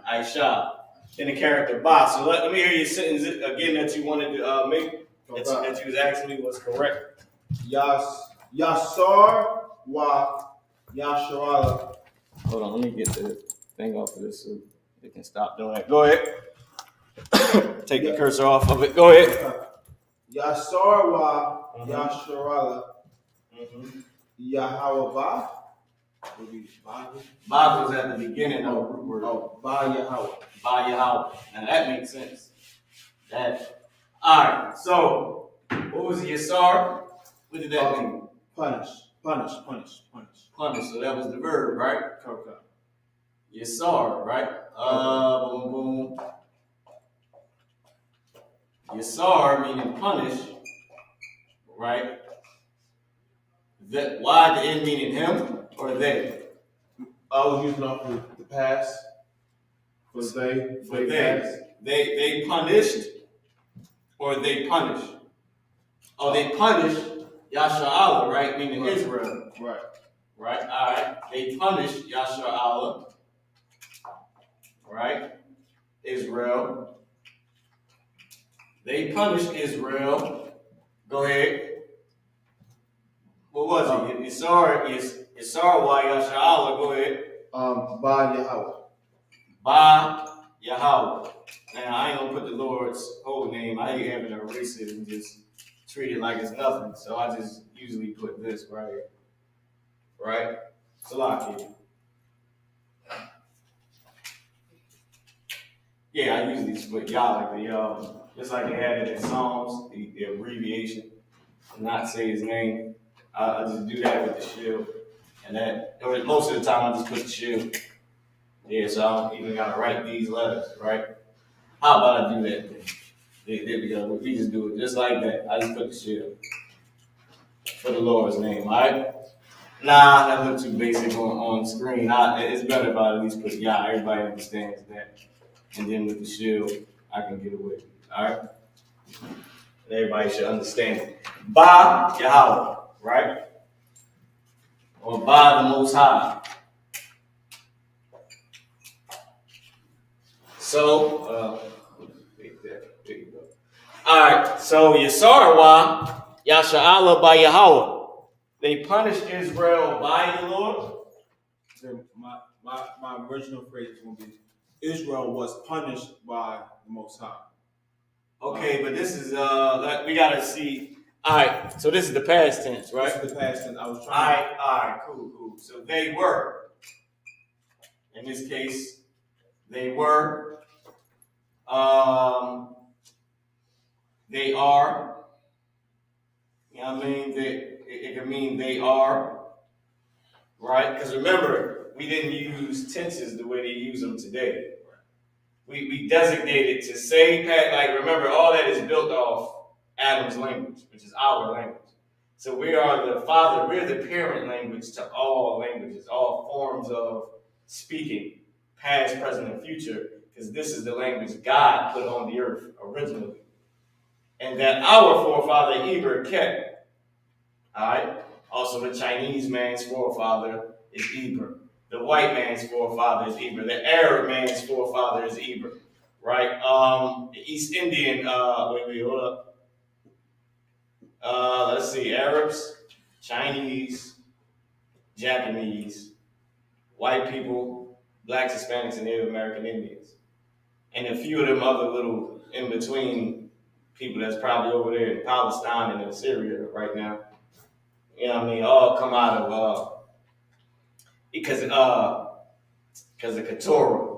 Speaker 8: I shop. Then the character ba. So let me hear your sentence again that you wanted to make. That you was asking me was correct.
Speaker 9: Yasar wa Yasharala.
Speaker 8: Hold on, let me get the thing off of this so they can stop doing that. Go ahead. Take the cursor off of it. Go ahead.
Speaker 9: Yasar wa Yasharala. Yahawah.
Speaker 8: Ba was at the beginning of the root word.
Speaker 9: Oh, Ba Yahweh.
Speaker 8: Ba Yahweh. Now that makes sense. Alright, so what was Yasar? What did that mean?
Speaker 9: Punish.
Speaker 8: Punish, so that was the verb, right?
Speaker 9: Okay.
Speaker 8: Yasar, right? Boom, boom. Yasar meaning punish, right? Why the end meaning him or they?
Speaker 9: I was using off the past. For
Speaker 8: they punished or they punish. Oh, they punished Yasha'Allah, right? Meaning right. Israel.
Speaker 9: Right.
Speaker 8: Right? All right. They punished Yasha'Allah. Right? Israel. They punished Israel. Go ahead. What was it? Yisar wa Yasha'Allah. Go ahead.
Speaker 9: Ba Yahweh.
Speaker 8: Ba Yahweh. Now, I ain't gonna put the Lord's whole name. I ain't having to erase it and just treat it like it's nothing. So I just usually put this right here. Right? Salaki. Yeah, I usually just put Yah like the just like they had it in Psalms, the abbreviation, not say his name. I just do that with the shield. And that, or most of the time I just put the shield. Yeah, so I don't even gotta write these letters, right? How about I do that then? There we go. We just do it just like that. I just put the shield for the Lord's name, all right? Nah, that looks too basic on screen. It's better if I at least put Yah. Everybody understands that. And then with the shield, I can get away. All right? Everybody should understand it. by Yahweh, right? Or by the Most High. So, there you go. All right, so Yisarwa, Yasha'Allah by Yahweh. They punished Israel by the Lord.
Speaker 9: My original phrase is going to be Israel was punished by the Most High.
Speaker 8: Okay, but this is we gotta see. All right, so this is the past tense, right?
Speaker 9: This is the past tense. I was trying.
Speaker 8: All right, cool. So they were. In this case, they were. They are. You know what I mean? It can mean they are, right? Because remember, we didn't use tenses the way they use them today. We designated to say, like, remember, all that is built off Adam's language, which is our language. So we are the father, we're the parent language to all languages, all forms of speaking, past, present, and future, because this is the language God put on the earth originally. And that our forefather Ibr kept. All right? Also, the Chinese man's forefather is Ibr. The white man's forefather is Ibr. The Arab man's forefather is Ibr. Right? The East Indian, hold up. Let's see, Arabs, Chinese, Japanese, white people, blacks, Hispanics, and Native American Indians. And a few of them other little in-between people that's probably over there in Palestine and in Syria right now. You know what I mean? All come out of, because of Keturah,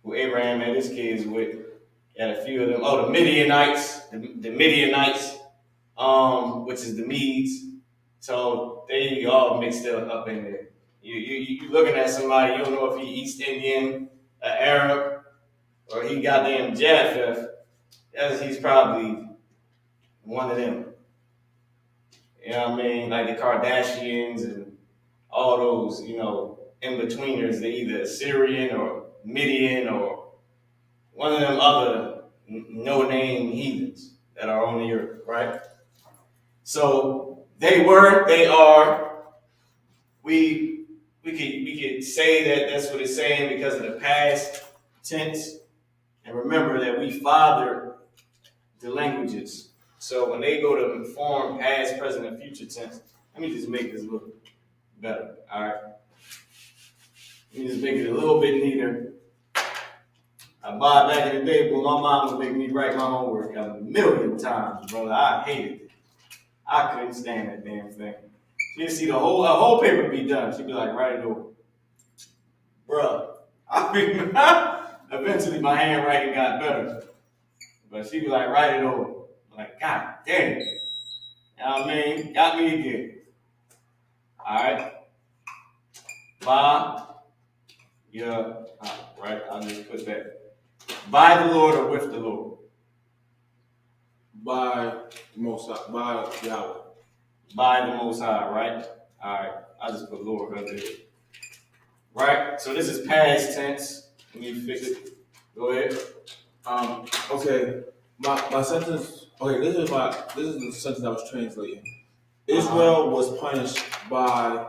Speaker 8: who Abraham had his kids with. And a few of them, the Midianites, the Midianites, which is the Medes. So they all mixed up in there. You looking at somebody, you don't know if he East Indian, Arab, or he goddamn Japheth. He's probably one of them. You know what I mean? Like the Kardashians and all those, in-betweeners. They're either Syrian or Midian or one of them other no-name heathens that are on the earth, right? So they were, they are. We could say that that's what it's saying because of the past tense. And remember that we fathered the languages. So when they go to form past, present, and future tense, let me just make this look better, all right? Let me just make it a little bit neater. Back in the day, boy, my mom would make me write my homework a million times, brother. I hated it. I couldn't stand that damn thing. She'd see the whole paper be done. She'd be like, write it over. Bruh. Eventually my handwriting got better. But she'd be like, write it over. I'm like, God damn it. You know what I mean? Got me again. Alright. Right, I'll just put that. By the Lord or with the Lord?
Speaker 9: By the Most High, by Yahweh.
Speaker 8: By the Most High, right? Alright, I'll just put Lord under it. Right? So this is past tense. Let me fix it. Go ahead.
Speaker 9: Okay. My sentence. Okay, this is the sentence I was translating. Israel was punished by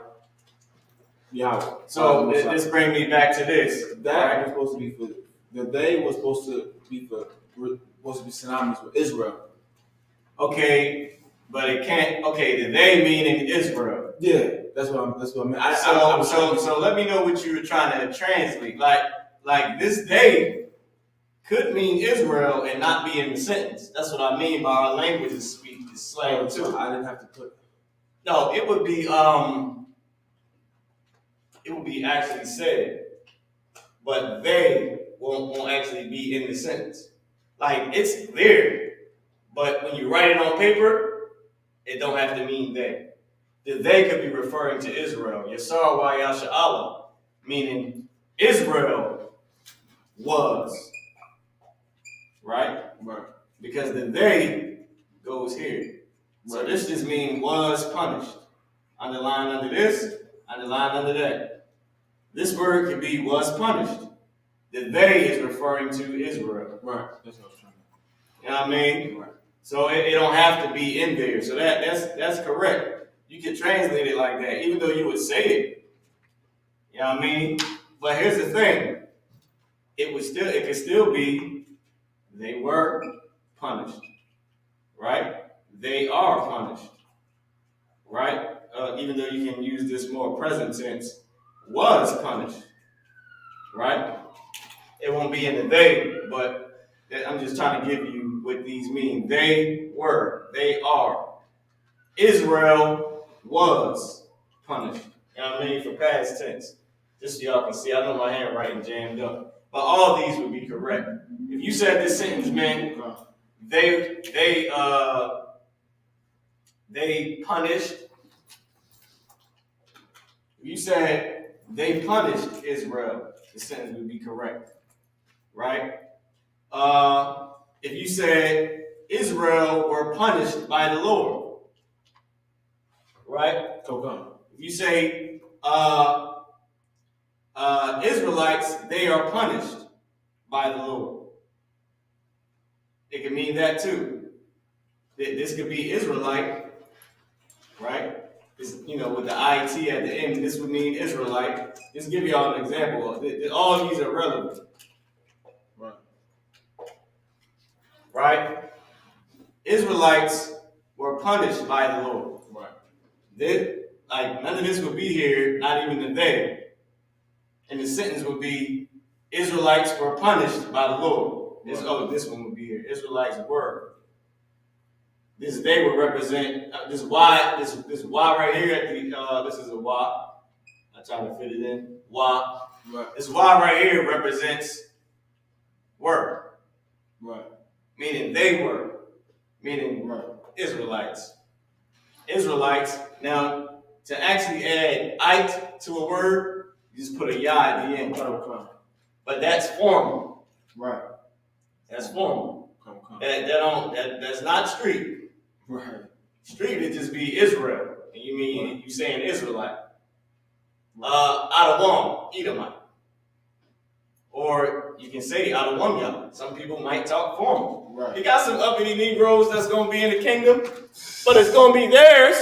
Speaker 9: Yahweh.
Speaker 8: So this brings me back to this.
Speaker 9: That was supposed to be for the they was supposed to be synonymous with Israel.
Speaker 8: Okay, but it can't. Okay, the they meaning Israel.
Speaker 9: Yeah, that's what I mean.
Speaker 8: So let me know what you were trying to translate. Like this day could mean Israel and not be in the sentence. That's what I mean by our language is slang too.
Speaker 9: I didn't have to put.
Speaker 8: No, it would be actually said, but they won't actually be in the sentence. Like it's there, but when you write it on paper, it don't have to mean they. The they could be referring to Israel. Yasar Yasha'Allah, meaning Israel was. Right? Because the they goes here. So this just means was punished. Underline under this, underline under that. This word could be was punished. The they is referring to Israel.
Speaker 9: Right. That's what I was trying to.
Speaker 8: You know what I mean?
Speaker 9: Right.
Speaker 8: So it don't have to be in there. So that's correct. You can translate it like that, even though you would say it. You know what I mean? But here's the thing. It could still be they were punished. Right? They are punished. Right? Even though you can use this more present tense, was punished. Right? It won't be in the they, but I'm just trying to give you what these mean. They were, they are. Israel was punished. You know what I mean? For past tense. Just so y'all can see. I know my handwriting jammed up. But all of these would be correct. If you said this sentence meant they punished. If you said they punished Israel, the sentence would be correct. Right? If you said Israel were punished by the Lord, right? If you say Israelites, they are punished by the Lord, it can mean that too. This could be Israelite, right? This, with the IT at the end, this would mean Israelite. Just give y'all an example. All of these are relevant. Right? Israelites were punished by the Lord. Right. None of this would be here, not even the they. And the sentence would be Israelites were punished by the Lord. This one would be here. Israelites were. This they would represent this Y. This Y right here at the this is a Y. I'm trying to fit it in. Y. Right. This Y right here represents were. Right. Meaning they were. Meaning Israelites. Israelites. Now, to actually add "ite" to a word, you just put a "ya" at the end. But that's formal. Right. That's formal. That's not street. Right. Street would just be Israel. And you saying Israelite. Adawam, Edomite. Or you can say Adawamya. Some people might talk formal. Right. You got some uppity Negroes that's going to be in the kingdom, but it's going to be theirs.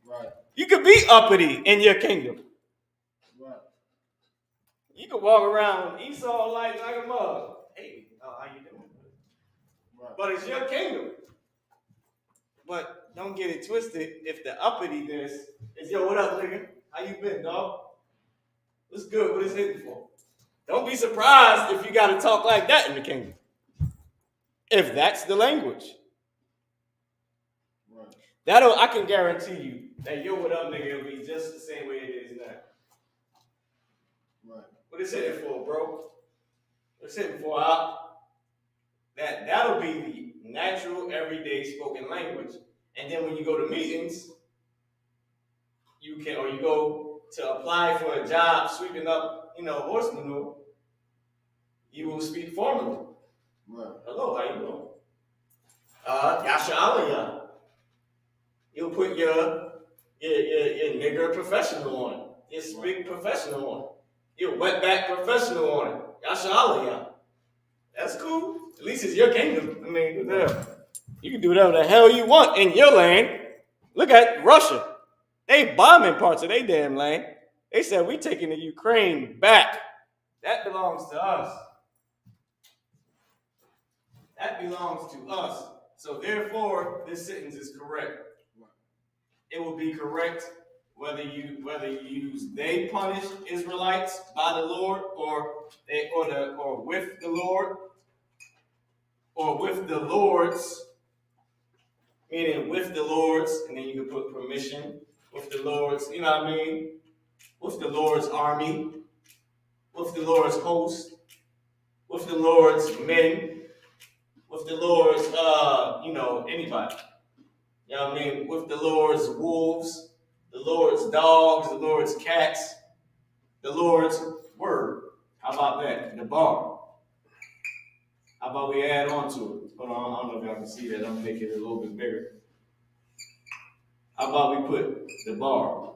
Speaker 8: Right. You could be uppity in your kingdom. Right. You could walk around Esau like a mug. Hey, how you doing? Right. But it's your kingdom. But don't get it twisted. If the uppityness is, yo, what up, nigga? How you been, dog? What's good? What is hitting for? Don't be surprised if you got to talk like that in the kingdom. If that's the language. Right. I can guarantee you that yo, what up, nigga, will be just the same way it is now. Right. What is hitting for, bro? What's hitting for? That'll be the natural, everyday spoken language. And then when you go to meetings, you go to apply for a job sweeping up, horse manure, you will speak formally. Right. Hello, how you doing? Yasha Aliyah. You'll put your nigger professional on it. Your speak professional on it. Your wetback professional on it. Yasha Aliyah. That's cool. At least it's your kingdom. I mean, you can do whatever the hell you want in your land. Look at Russia. They bombing parts of their damn land. They said, we taking the Ukraine back. That belongs to us. That belongs to us. So therefore, this sentence is correct. It will be correct whether you use they punished Israelites by the Lord or with the Lord or with the Lord's, meaning with the Lord's, and then you can put permission with the Lord's, you know what I mean? With the Lord's army, with the Lord's host, with the Lord's men, with the Lord's, anybody. You know what I mean? With the Lord's wolves, the Lord's dogs, the Lord's cats, the Lord's word. How about that? The bar. How about we add on to it? Hold on, I don't know if y'all can see that. I'm gonna make it a little bit bigger. How about we put the bar?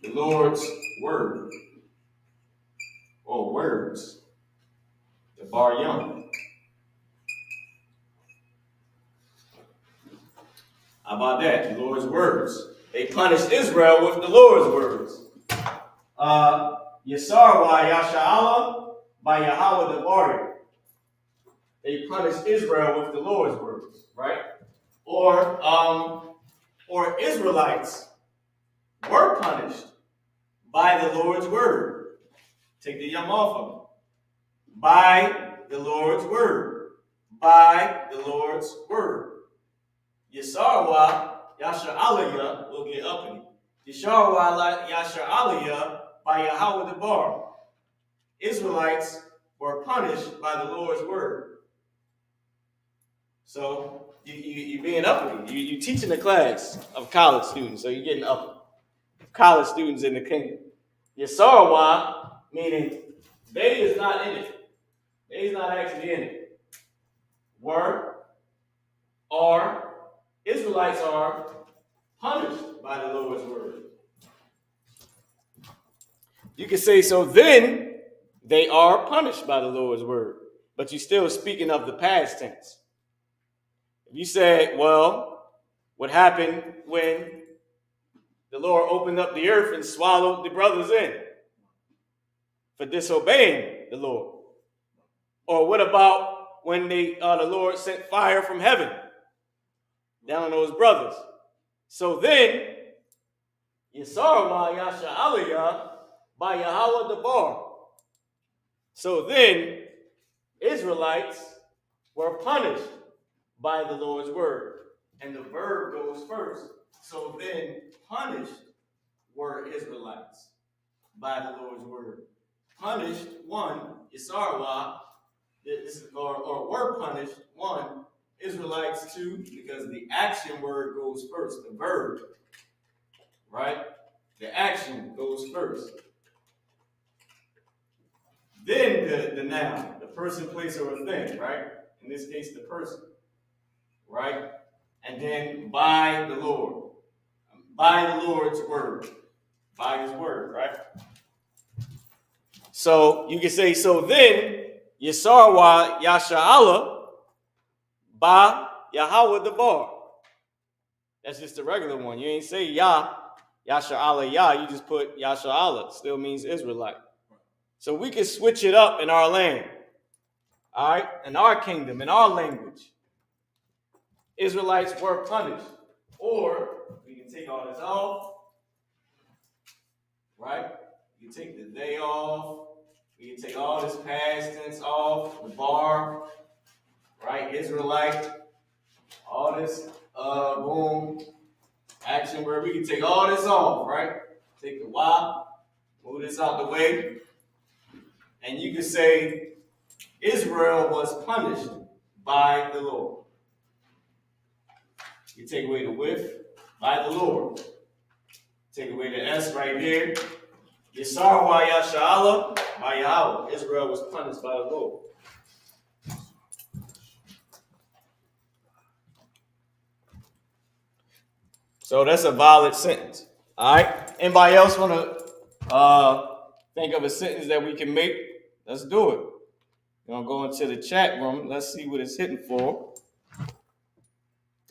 Speaker 8: The Lord's word. Or words. The bar young. How about that? The Lord's words. They punished Israel with the Lord's words. Yisarwa Yasha'Allah by Yahweh the warrior. They punished Israel with the Lord's words, right? Or Israelites were punished by the Lord's word. Take the yum off of them. By the Lord's word. By the Lord's word. Yisarwa Yasher Aliyah will get uppity. Yisarwa Yasher Aliyah by Yahweh the Bar. Israelites were punished by the Lord's word. So you're being uppity. You're teaching a class of college students, so you're getting uppity. College students in the kingdom. Yisarwa, meaning they is not in it. They is not actually in it. Israelites are punished by the Lord's word. You can say, so then they are punished by the Lord's word. But you're still speaking of the past tense. If you say, well, what happened when the Lord opened up the earth and swallowed the brothers in for disobeying the Lord? Or what about when the Lord sent fire from heaven down on those brothers? So then, Yisarwa Yasha Aliyah by Yahweh the Bar. So then, Israelites were punished by the Lord's word. And the verb goes first. So then, punished were Israelites by the Lord's word. Punished, one, Yisarwa, or were punished, one, Israelites, two, because the action word goes first, the verb, right? The action goes first. Then the noun, the person, place, or a thing, right? In this case, the person, right? And then by the Lord. By the Lord's word. By his word, right? So you can say, so then, Yisarwa Yasha'Allah by Yahweh the Bar. That's just the regular one. You ain't say Yasha'Allah Yah. You just put Yasha'Allah. Still means Israelite. So we can switch it up in our land. All right? In our kingdom, in our language. Israelites were punished. Or we can take all this off. Right? You can take the they off. We can take all this past tense off. The bar. Right? Israelite. All this boom. Action word. We can take all this off. Right? Take the Y. Move this out the way. And you can say Israel was punished by the Lord. You take away the with, by the Lord. Take away the S right here. Yisarwa Yasha'Allah by Yahweh. Israel was punished by the Lord. So that's a valid sentence. All right. Anybody else want to think of a sentence that we can make? Let's do it. We're going to go into the chat room. Let's see what it's hitting for.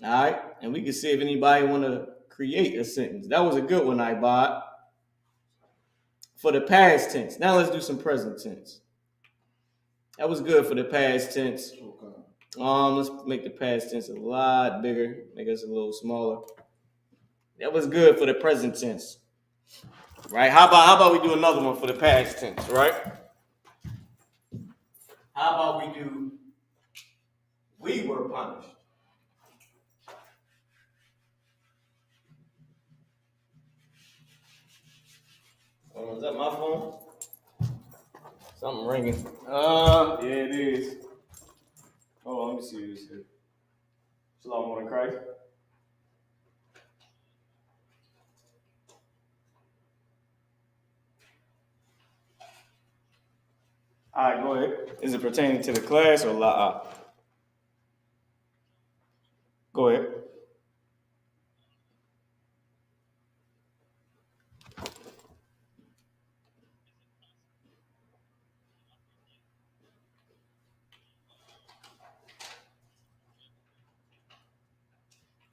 Speaker 8: All right. And we can see if anybody want to create a sentence. That was a good one, I bought. For the past tense. Now let's do some present tense. That was good for the past tense. Let's make the past tense a lot bigger. Make us a little smaller. That was good for the present tense. Right? How about we do another one for the past tense, right? How about we do we were punished? Is that my phone? Something ringing. Yeah, it is. Hold on, let me see what this is. Shalom in Christ. All right, go ahead. Is it pertaining to the class or la'ah? Go ahead.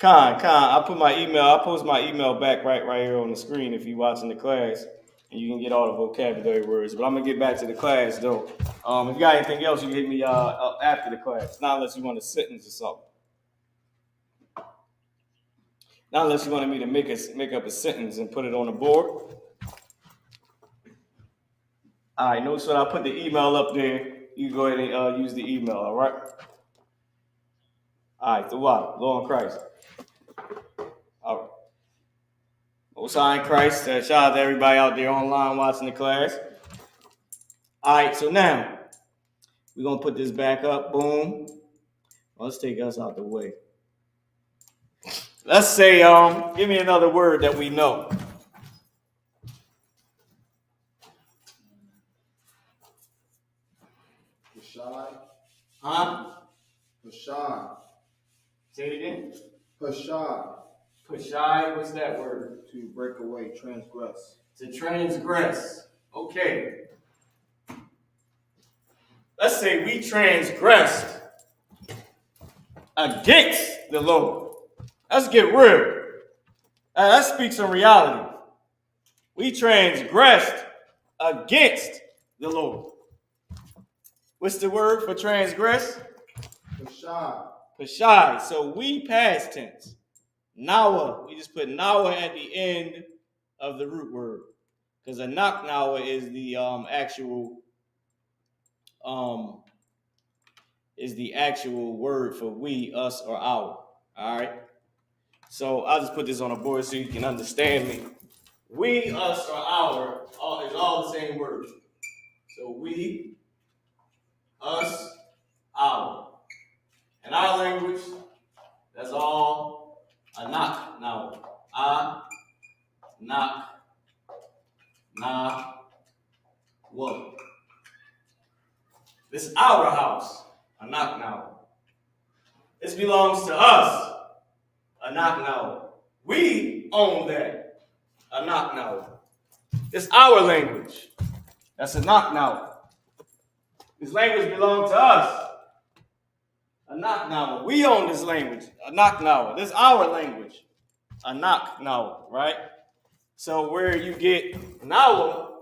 Speaker 8: I put my email. I post my email back right here on the screen if you're watching the class, and you can get all the vocabulary words. But I'm gonna get back to the class though. If you got anything else, you can hit me after the class. Not unless you want a sentence or something. Not unless you wanted me to make up a sentence and put it on the board. All right, notice when I put the email up there, you go ahead and use the email. All right. All right, the what? Lord in Christ. All right. Most High in Christ. Shout out to everybody out there online watching the class. All right, so now we're gonna put this back up. Boom. Let's take us out the way. Let's say, give me another word that we know.
Speaker 2: Hashad.
Speaker 8: Huh?
Speaker 2: Hashad.
Speaker 8: Say it again.
Speaker 2: Hashad.
Speaker 8: Pashai, what's that word?
Speaker 2: To break away, transgress.
Speaker 8: To transgress. Okay. Let's say we transgressed against the Lord. Let's get real. That speaks in reality. We transgressed against the Lord. What's the word for transgress?
Speaker 2: Hashad.
Speaker 8: Pashai. So we past tense. Nawa. We just put nawa at the end of the root word. Because a knock nawa is the actual word for we, us, or our. All right. So I'll just put this on a board so you can understand me. We, us, or our is all the same word. So we, us, our. In our language, that's all a knock now. A, knock, na, what? This is our house, a knock now. This belongs to us, a knock now. We own that, a knock now. It's our language. That's a knock now. This language belongs to us. A knock now. We own this language. A knock now. This is our language. A knock now, right? So where you get now,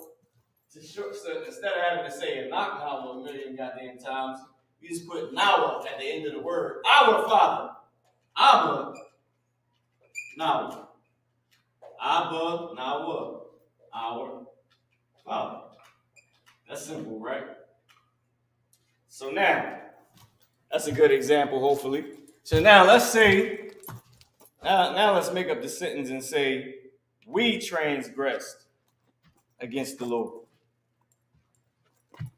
Speaker 8: so instead of having to say a knock now a million goddamn times, you just put now at the end of the word. Our Father. Abba. Now. Abba. Now. Our Father. That's simple, right? So now, that's a good example, hopefully. So now let's say, now let's make up the sentence and say, we transgressed against the Lord.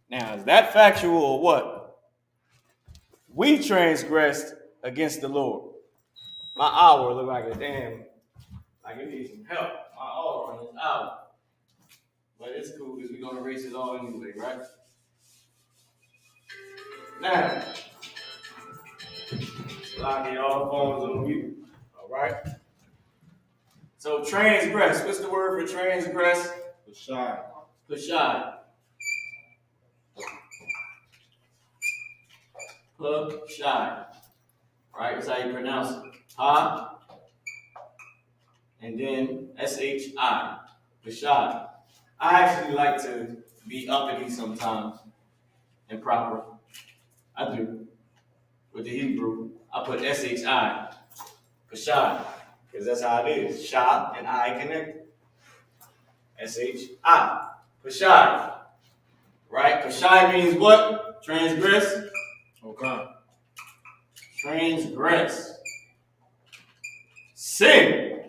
Speaker 8: Now, is that factual or what? We transgressed against the Lord. My hour look like a damn, like it needs some help. My hour is out. But it's cool because we're going to erase it all anyway, right? Now, I get all the phones on mute. All right? So transgress. What's the word for transgress?
Speaker 2: Hashad.
Speaker 8: Pashai. Pashai. Right? That's how you pronounce it. Ha. And then S-H-I. Pashai. I actually like to be uppity sometimes and proper. I do. With the Hebrew, I put S-H-I. Pashai. Because that's how it is. Shah and I connected. S-H-I. Pashai. Right? Pashai means what? Transgress.
Speaker 2: Okay.
Speaker 8: Transgress. Sin.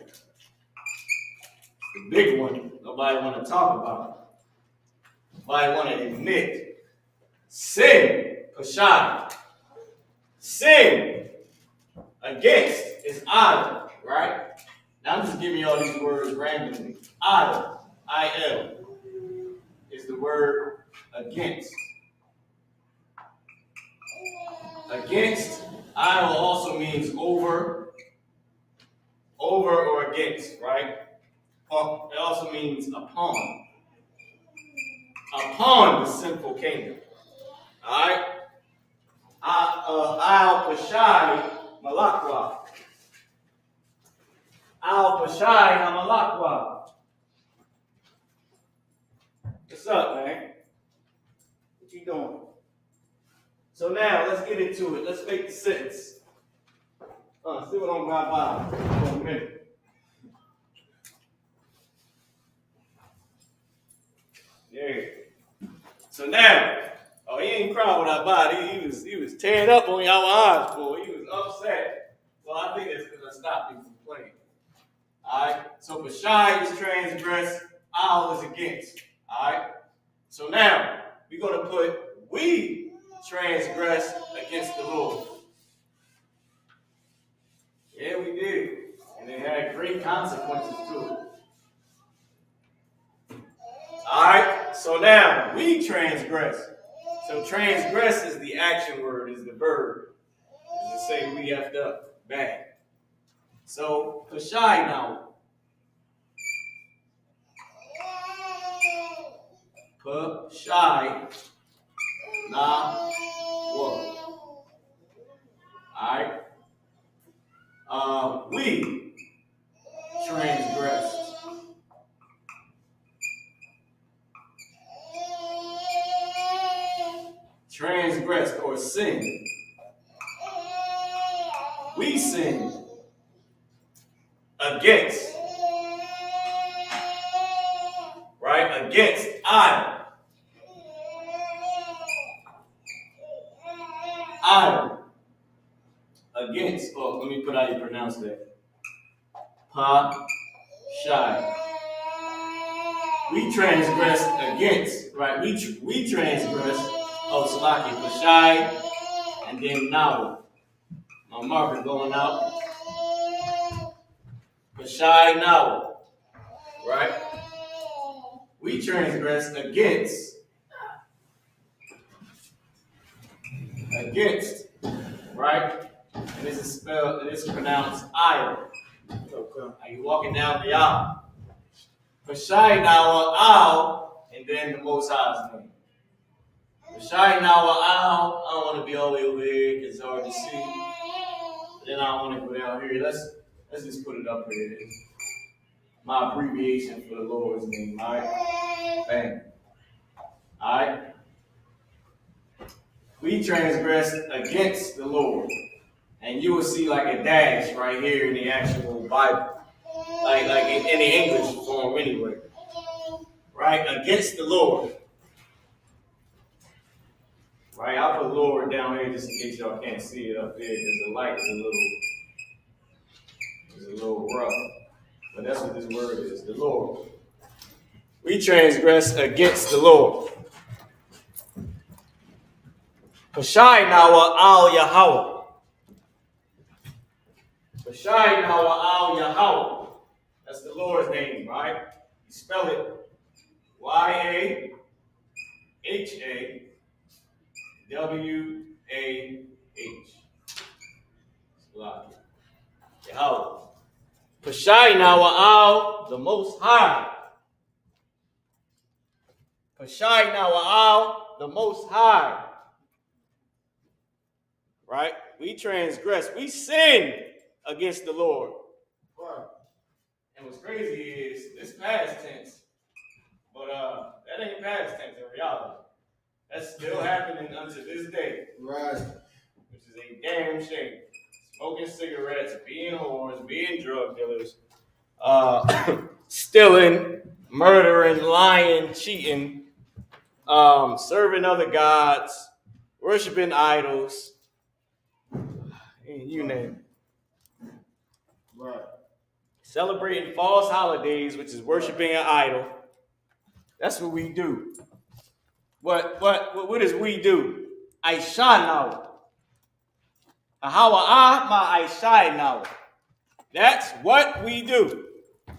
Speaker 8: The big one. Nobody want to talk about it. Nobody want to admit. Sin. Pashai. Sin. Against is I. Right? Now I'm just giving you all these words randomly. I-L is the word against. Against, I also means over or against, right? It also means upon. Upon the sinful kingdom. Alright? Al Pashai Malakwa. Pashai Hamalakwa. What's up, man? What you doing? So now, let's get into it. Let's make the sentence. See what I'm got by for a minute. Yeah. So now, he ain't crying when I bought. He was tearing up on y'all eyes, boy. He was upset. So I think that's gonna stop him from playing. Alright? So Pashai is transgress, Al is against. Alright? So now, we're gonna put we transgress against the Lord. Yeah, we did. And it had great consequences to it. Alright, so now we transgress. So transgress is the action word, is the verb. Is to say we effed up. Bad. So Pashai now. Pashai now what? Alright. We transgressed. Transgressed or sinned. We sinned against. Right? Against idol. Idol. Against. Oh, let me put how you pronounce that. Pashai. We transgressed against, right? We transgressed. Oh, Salaki, Pashai, and then now. My marker going out. Pashai now, right? We transgressed against, right? And this is spelled, and this is pronounced I. Are you walking down the aisle? Pashai now, Al, and then the Most High's name. Pashai now, Al. I don't want to be all the way over here because it's hard to see. But then I want to go down here. Let's just put it up here. My abbreviation for the Lord's name. All right. Bang. All right. We transgressed against the Lord. And you will see like a dash right here in the actual Bible. Like in the English form anyway. Right? Against the Lord. Right? I'll put Lord down here just in case y'all can't see it up there because the light is a little rough. But that's what this word is, the Lord. We transgress against the Lord. Pashai nawa al Yahweh. Pashai nawa al Yahweh. That's the Lord's name, right? You spell it Y-A-H-A-W-A-H. Yahweh. Pashai nawa al, the Most High. Pashai nawa al, the Most High. Right? We transgress. We sin against the Lord. Right. And what's crazy is this past tense, but that ain't past tense in reality. That's still happening unto this day. Right. Which is a damn shame. Smoking cigarettes, being whores, being drug dealers, stealing, murdering, lying, cheating, serving other gods, worshiping idols. You name it. Right. Celebrating false holidays, which is worshiping an idol. That's what we do. What does we do? I-S-U.P.K now. Ahawa ma I-S-U.P.K now. That's what we do. Let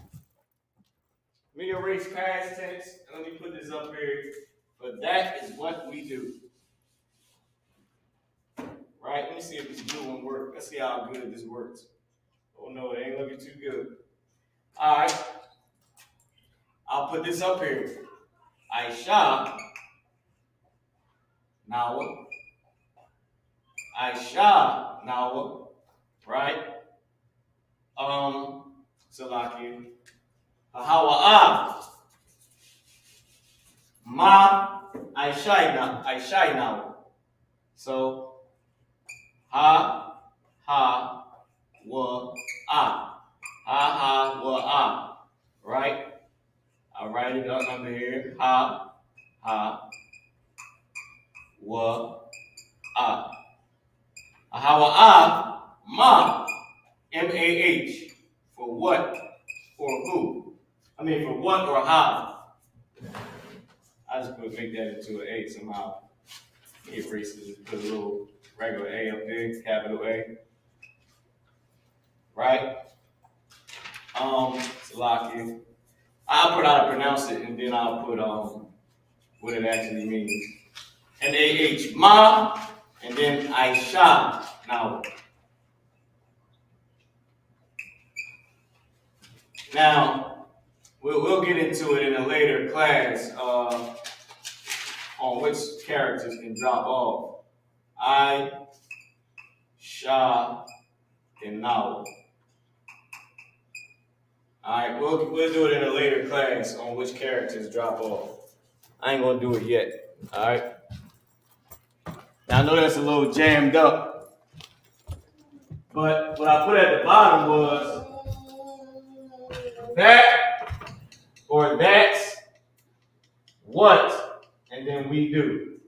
Speaker 8: me erase past tense. Let me put this up here. But that is what we do. Right? Let me see if this blue one works. Let's see how good this works. Oh no, it ain't looking too good. Alright. I'll put this up here. I-S-U.P.K now. I-S-U.P.K now. Right? Salaki. Hawa ma I now. So ha wa wa right? I'll write it up under here. Ha wa Hawa ma MAH. For what or who? I mean, for what or how? I just make that into an A somehow. Erase it, just put a little regular A up there, capital A. Right? Salaki. I'll put how to pronounce it, and then I'll put what it actually means. MAH, ma, and then Aisha. Now, we'll get into it in a later class on which characters can drop off. I, Sha, and Now. Alright, we'll do it in a later class on which characters drop off. I ain't gonna do it yet. Alright? Now I know that's a little jammed up. But what I put at the bottom was that or that's what, and then we do.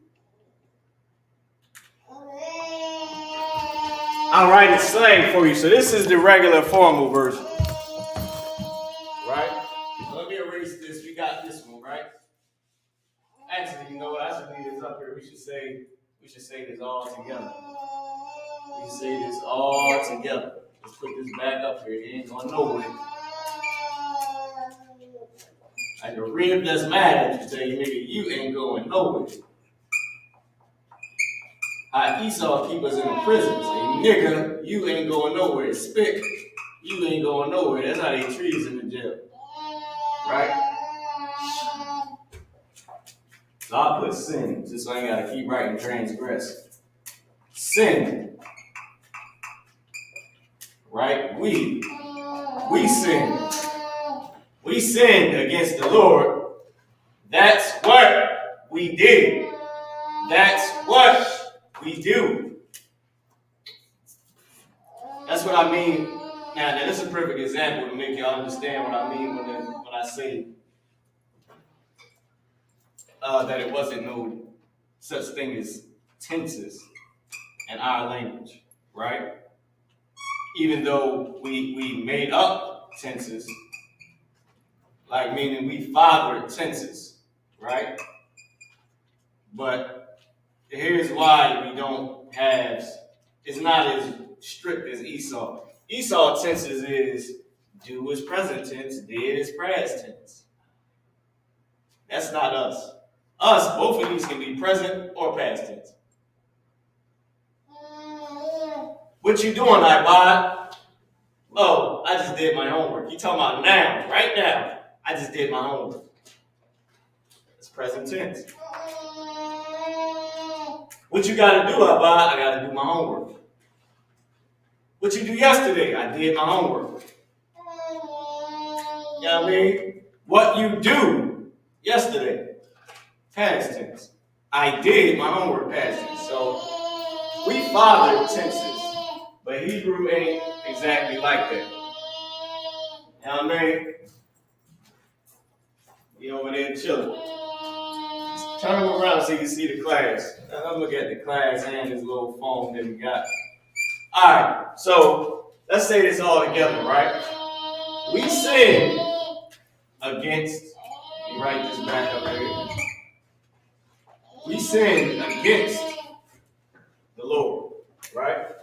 Speaker 8: I'll write it slang for you. So this is the regular formal version. Right? So let me erase this. We got this one, right? Actually, you know what? I should leave this up here. We should say this all together. We say this all together. Let's put this back up here. It ain't going nowhere. Like a rib that's mad at you, tell you, nigga, you ain't going nowhere. I.S.U.P.K keep us in the prison. Say, nigga, you ain't going nowhere. I.S.U.P.K, you ain't going nowhere. That's how they treat us in the jail. Right? So I'll put sin, just so I ain't gotta keep writing transgress. Sin. Right? We sin. We sinned against the Lord. That's what we did. That's what we do. That's what I mean. Now this is a perfect example to make y'all understand what I mean when I say that it wasn't no such thing as tenses in our language, right? Even though we made up tenses, like meaning we fathered tenses, right? But here's why we don't have, it's not as strict as Esau. Esau tenses is do is present tense, did is past tense. That's not us. Us, both of these can be present or past tense. What you doing, iPod? Oh, I just did my homework. You talking about now, right now. I just did my homework. It's present tense. What you gotta do, iPod? I gotta do my homework. What you do yesterday? I did my homework. You know what I mean? What you do yesterday? Past tense. I did my homework, past tense. So we fathered tenses, but Hebrew ain't exactly like that. You know what I mean? You over there chilling. Just turn them around so you can see the class. Now let's look at the class and this little phone that we got. Alright, so let's say this all together, right? We sin against, let me write this back up here. We sin against the Lord, right?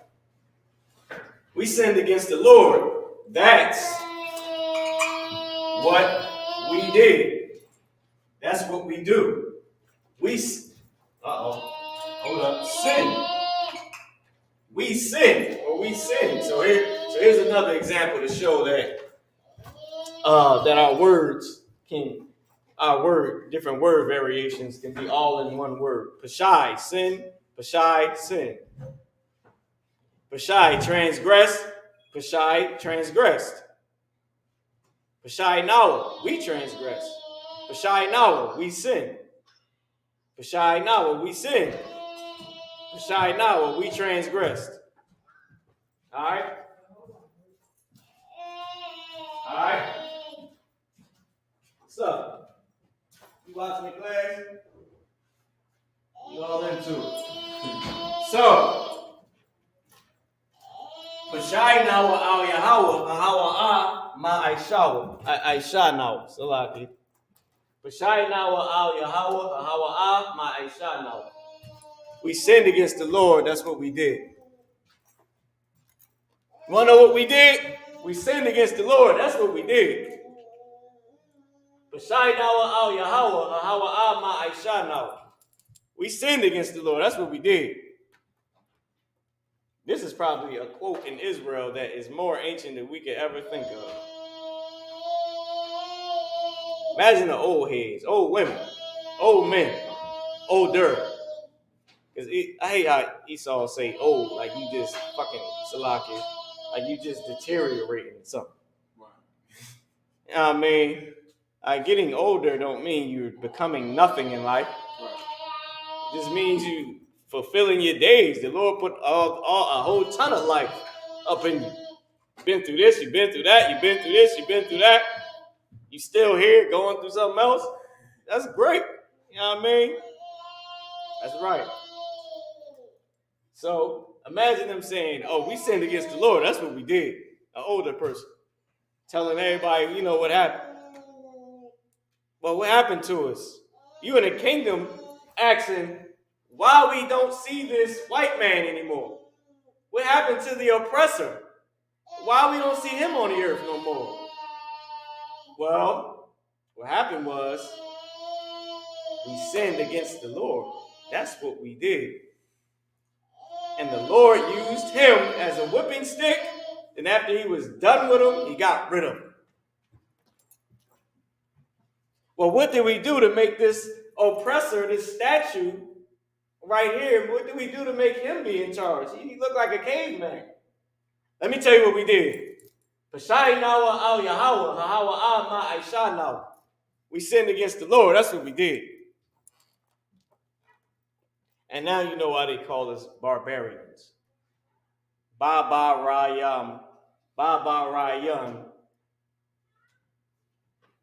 Speaker 8: We sinned against the Lord. That's what we did. That's what we do. Hold up, sin. We sin, or we sin. So here's another example to show that our words can, different word variations can be all in one word. Pashai, sin. Pashai, sin. Pashai, transgress. Pashai, transgressed. Pashai we transgress. Pashai we sin. Pashai we sin. Pashai we transgressed. All right? All right? What's up? You watching the class? You all into it. So, Pashai al Yahweh, Ahawa ma Aisha now. Salaki. Pashai al Yahweh, Ahawa ma Aisha now. We sinned against the Lord, that's what we did. You want to know what we did? We sinned against the Lord, that's what we did. Pashai al Yahweh, Ahawa ma Aisha now. We sinned against the Lord, that's what we did. This is probably a quote in Israel that is more ancient than we could ever think of. Imagine the old heads, old women, old men, older. Because I hate how Esau say old, like you just fucking salaki, like you just deteriorating something. You know what I mean? Getting older don't mean you're becoming nothing in life. It just means you fulfilling your days. The Lord put a whole ton of life up in you. You've been through this, you've been through that, you've been through this, you've been through that. You still here going through something else? That's great. You know what I mean? That's right. So imagine them saying, oh, we sinned against the Lord. That's what we did. An older person telling everybody, you know what happened. Well, what happened to us? You in the kingdom asking why we don't see this white man anymore. What happened to the oppressor? Why we don't see him on the earth no more? Well, what happened was we sinned against the Lord. That's what we did. And the Lord used him as a whipping stick. And after he was done with him, he got rid of him. Well, what did we do to make this oppressor, this statue right here, what did we do to make him be in charge? He looked like a caveman. Let me tell you what we did. We sinned against the Lord. That's what we did. And now you know why they call us barbarians. Baba Rayam.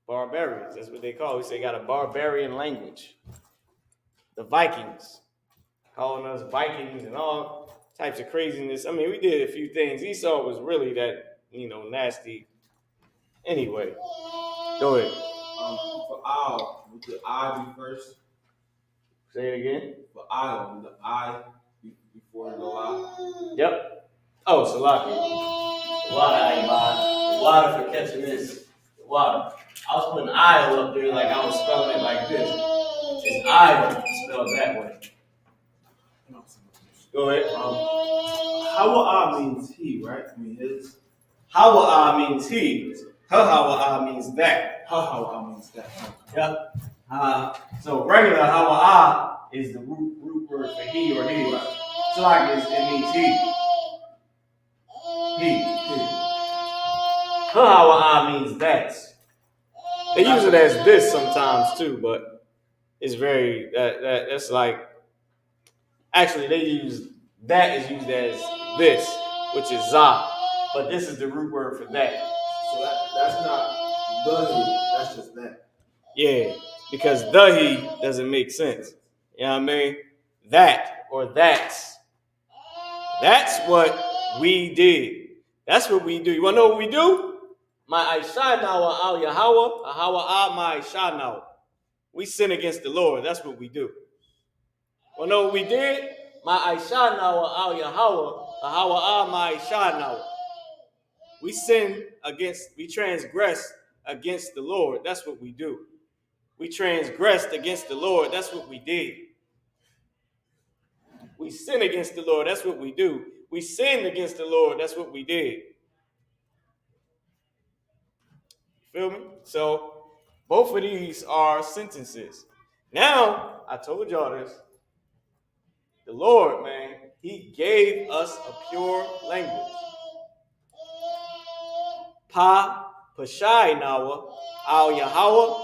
Speaker 8: Barbarians. That's what they call us. They got a barbarian language. The Vikings. Calling us Vikings and all types of craziness. I mean, we did a few things. Esau was really that, nasty. Anyway, go ahead.
Speaker 9: For Al, would the I be first?
Speaker 8: Say it again.
Speaker 9: For Al, would the I be before the I?
Speaker 8: Yep. Oh, Salaki. Water for catching this. Water. I was putting I up there like I was spelling it like this. It's I spelled that way. Go ahead.
Speaker 9: Hawa means he, right? I mean his.
Speaker 8: Hawa means he. Hawa means that.
Speaker 9: Hawa means that.
Speaker 8: Yep. So regular Hawa is the root word for he or his. So like it means he. He. Hawa means that. They use it as this sometimes too, but it's very that's like actually they use that is used as this, which is za, but this is the root word for that.
Speaker 9: So that's not the he, that's just that.
Speaker 8: Yeah, because the he doesn't make sense. You know what I mean? That or that's what we did. That's what we do. You want to know what we do? My Aisha now al Yahweh, Ahawa my Aisha now. We sin against the Lord. That's what we do. Want to know what we did? My Aisha now al Yahweh, Ahawa my Aisha now. We transgress against the Lord. That's what we do. We transgressed against the Lord. That's what we did. We sin against the Lord. That's what we do. We sinned against the Lord. That's what we did. Feel me? So both of these are sentences. Now, I told y'all this. The Lord, man, he gave us a pure language. Pa Pashai Nawa, Al Yahweh,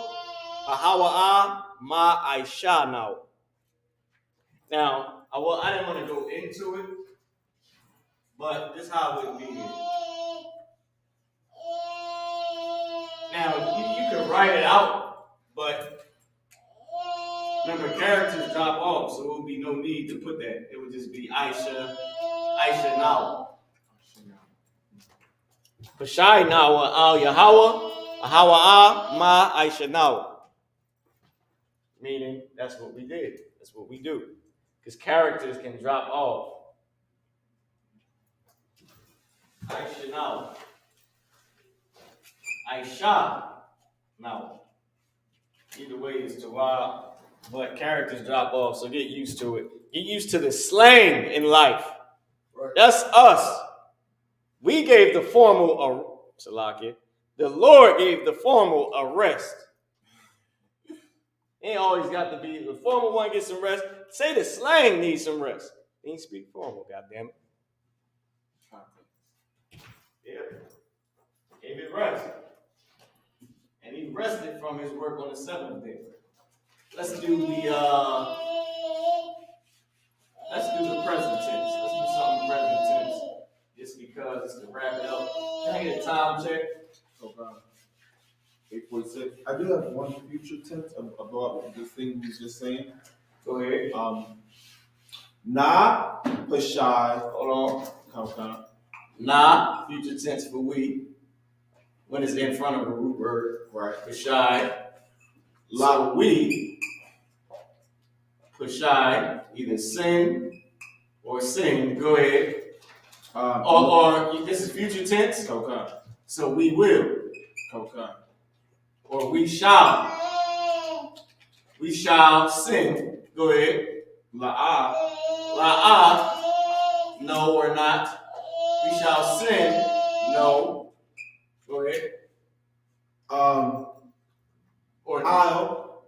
Speaker 8: Ahawa Ma Aisha Nawa. Now, I didn't want to go into it, but this is how it would be. Now, you can write it out, but remember, characters drop off, so there would be no need to put that. It would just be Aisha Nawa. Pashai Nawa Al Yahweh, Ahawa Ma Aisha Nawa. Meaning, that's what we did. That's what we do. Because characters can drop off. Aisha Nawa. Aisha Nawa. Either way is to wild, but characters drop off, so get used to it. Get used to the slang in life. Right. That's us. We gave the formal Salakia. The Lord gave the formal arrest. Ain't always got to be the formal one get some rest. Say the slang needs some rest. He ain't speak formal, goddammit. Yeah. Gave it rest. And he rested from his work on the seventh day. Let's do the present tense. Let's do something present tense. Just because it's to wrap it up. Can I get a time check?
Speaker 9: Okay. 8:46. I do have one future tense about this thing you was just saying.
Speaker 8: Go ahead.
Speaker 9: Na Pashai.
Speaker 8: Hold on.
Speaker 9: Okay.
Speaker 8: Na, future tense for we. When it's in front of a root word.
Speaker 9: Right.
Speaker 8: Pashai. La we. Pashai. Either sin or sing. Go ahead. Or this is future tense.
Speaker 9: Okay.
Speaker 8: So we will.
Speaker 9: Okay.
Speaker 8: Or we shall. We shall sing. Go ahead.
Speaker 9: La'ah.
Speaker 8: La'ah. No or not. We shall sin. No. Go ahead. Or I'll.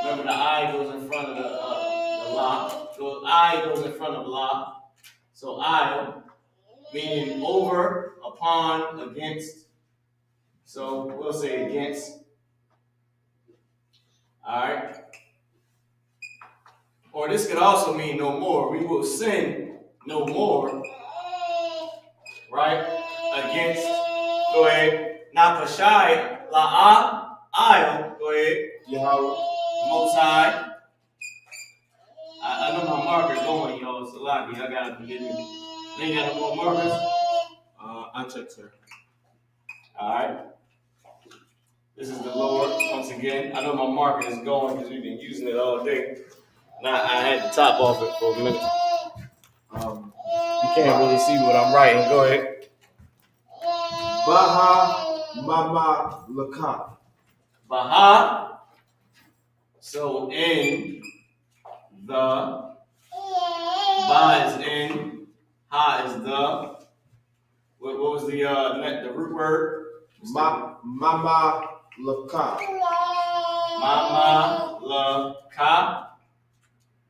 Speaker 8: Remember the I goes in front of the la. So I goes in front of la. So I'll, meaning over, upon, against. So we'll say against. Alright. Or this could also mean no more. We will sin no more. Right? Against. Go ahead. Now Pashai, La'ah, I'll. Go ahead.
Speaker 9: Yahweh.
Speaker 8: Most High. I know my marker's going, y'all. So lucky. I gotta forgive me. Ain't got no more markers?
Speaker 9: I'll check, sir.
Speaker 8: Alright. This is the Lord once again. I know my marker is going because we've been using it all day. Now I had to top off it for a minute. You can't really see what I'm writing. Go ahead.
Speaker 9: Baha Mama Laka.
Speaker 8: Baha. So in the. Ba is in. Ha is the. What was the root word?
Speaker 9: Mama Laka.
Speaker 8: Mama Laka.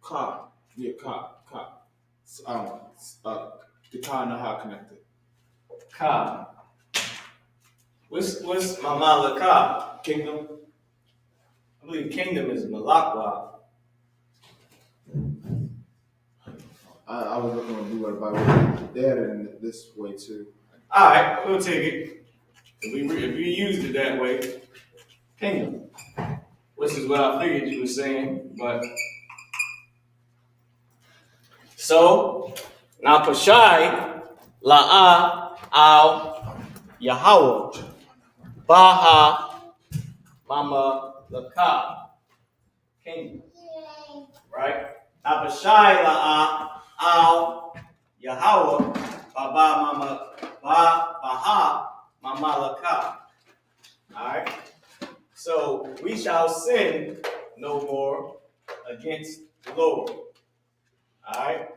Speaker 9: Ka. Yeah, ka. The ka and the ha connected.
Speaker 8: Ka. What's Mama Laka? Kingdom? I believe kingdom is Malakwa.
Speaker 9: I was looking on Blue Letter Bible. They had it in this way too.
Speaker 8: Alright, we'll take it. If we used it that way, kingdom. Which is what I figured you were saying, but so now Pashai, La'ah, Al, Yahweh, Baha, Mama, Laka, kingdom. Right? Now Pashai, La'ah, Al, Yahweh, Baba, Mama, Baha, Mama, Laka. Alright? So we shall sin no more against the Lord. Alright?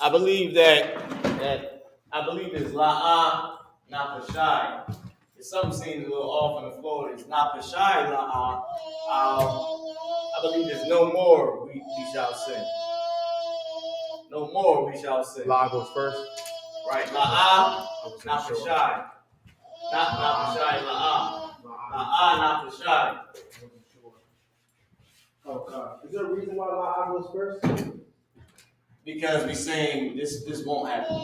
Speaker 8: I believe it's La'ah, not Pashai. If something seems a little off on the floor, it's not Pashai, La'ah. I believe there's no more we shall sin. No more we shall sin.
Speaker 9: La goes first.
Speaker 8: Right. La'ah, not for shy. Not for shy, la'ah. La'ah, not for shy.
Speaker 9: Oh, is there a reason why La goes first?
Speaker 8: Because we're saying this won't happen.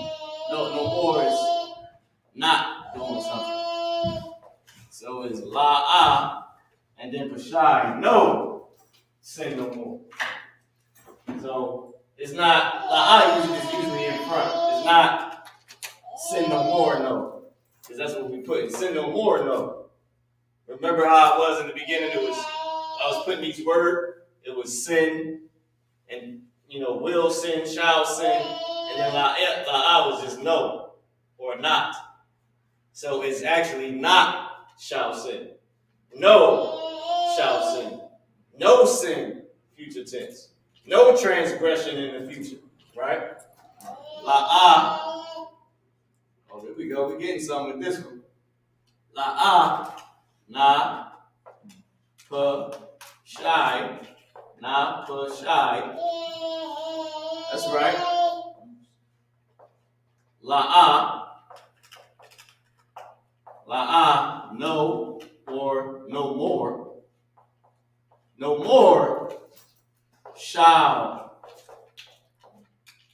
Speaker 8: No more is not doing something. So it's la'ah, and then for shy, no, sin no more. So it's not, la'ah is usually in front. It's not sin no more, no. Because that's what we put in. Sin no more, no. Remember how it was in the beginning? I was putting each word. It was sin, and will sin, shall sin, and then la'ah was just no or not. So it's actually not shall sin. No shall sin. No sin, future tense. No transgression in the future, right? La'ah. Oh, here we go. We're getting something with this one. La'ah, na, pa, shy, na, pa, shy. That's right. La'ah, no or no more. No more shall.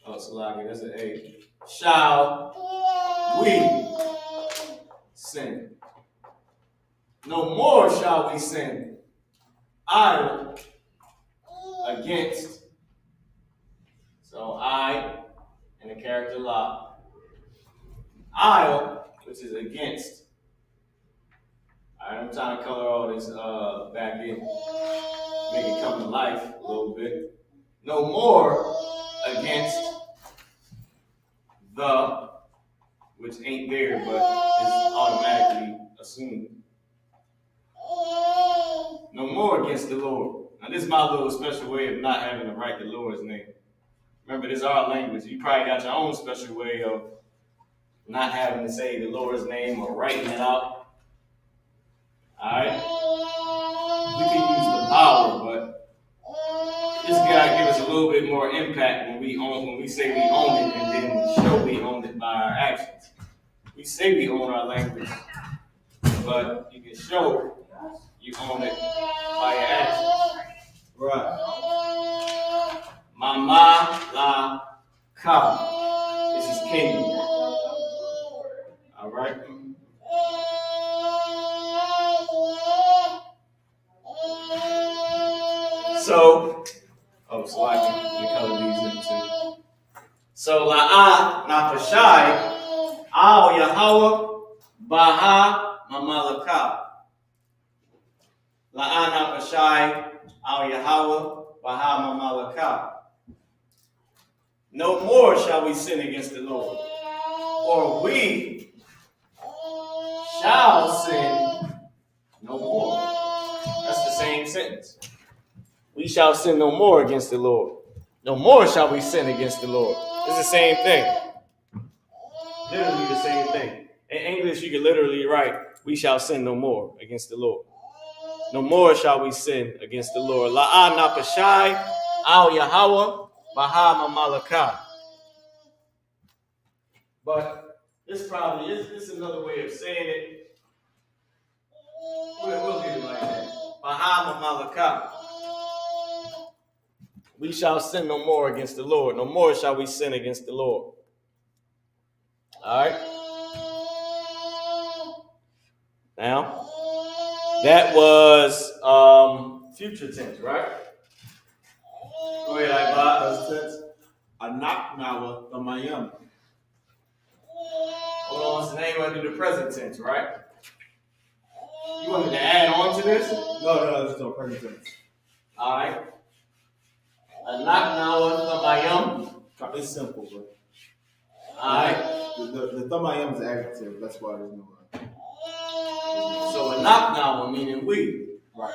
Speaker 8: Oh, Salaki, that's an A. Shall we sin? No more shall we sin. I against. So I and the character la. I, which is against. Alright, I'm trying to color all this back in. Make it come to life a little bit. No more against the, which ain't there, but is automatically assumed. No more against the Lord. Now, this is my little special way of not having to write the Lord's name. Remember, this is our language. You probably got your own special way of not having to say the Lord's name or writing it out. Alright? We can use the power, but this guy gives us a little bit more impact when we say we own it and then show we own it by our actions. We say we own our language, but you can show you own it by your actions. Right. Mama la ka. This is kingdom. All right. So I can color these in too. So la'ah nafashai al Yahweh baha mamalaka. La'ah nafashai al Yahweh baha mamalaka. No more shall we sin against the Lord, or we shall sin no more. That's the same sentence. We shall sin no more against the Lord. No more shall we sin against the Lord. It's the same thing. Literally the same thing. In English, you can literally write, we shall sin no more against the Lord. No more shall we sin against the Lord. La'ah napashai al Yahweh baha mamalaka. But this probably is another way of saying it. We'll leave it like that. Baha mamalaka. We shall sin no more against the Lord. No more shall we sin against the Lord. All right. Now, that was future tense, right? Go ahead, Bob.
Speaker 9: Anak nawa tamayam.
Speaker 8: Hold on, so now you want to do the present tense, right? You wanted to add on to this?
Speaker 9: No, there's no present tense.
Speaker 8: All right. Anak nawa tamayam.
Speaker 9: It's simple, bro.
Speaker 8: Alright.
Speaker 9: The tamayam is adjective, that's why there's no
Speaker 8: So anak nawa meaning we.
Speaker 9: Right.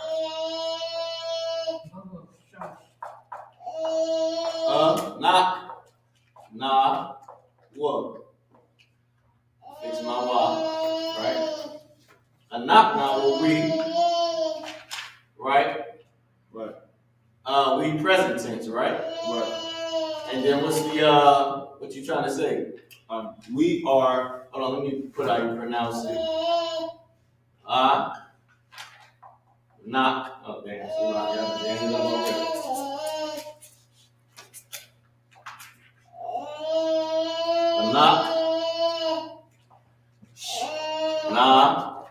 Speaker 8: Nak na wa. Fix my wa. Right? Anak nawa we. Right?
Speaker 9: Right.
Speaker 8: We present tense, right?
Speaker 9: Right.
Speaker 8: And then what's the what you trying to say?
Speaker 9: We are.
Speaker 8: Hold on, let me put how you pronounce it. Knock. Oh damn, so I got it. Damn it up already. A knock. Nah.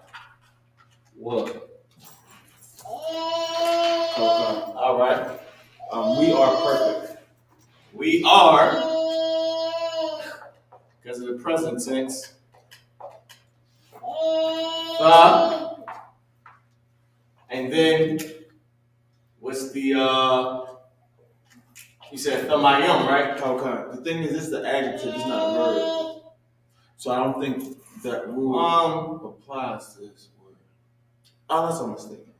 Speaker 8: What? All right.
Speaker 9: We are perfect.
Speaker 8: We are, because of the present tense. And then what's the you said thamayim, right?
Speaker 9: Okay. The thing is, this is the adjective, it's not a verb. So I don't think that rule applies to this word. Unless I'm mistaken.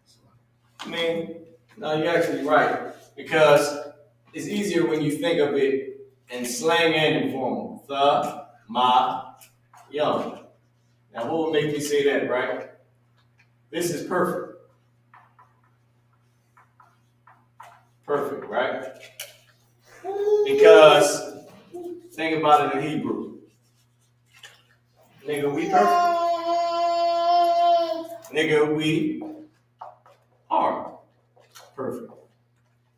Speaker 8: I mean, no, you're actually right. Because it's easier when you think of it in slang and informal. Yum. Now, what would make me say that, right? This is perfect. Perfect, right? Because think about it in Hebrew. Nigga, we perfect. Nigga, we are perfect.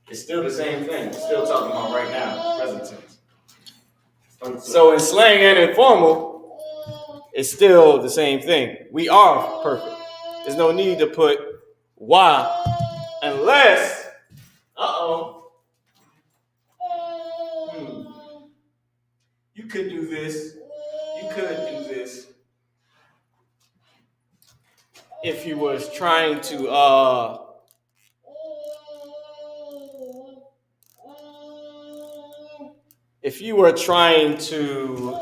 Speaker 8: It's still the same thing. We're still talking about right now, present tense. So in slang and informal, it's still the same thing. We are perfect. There's no need to put why unless, you could do this. You could do this if you was trying to if you were trying to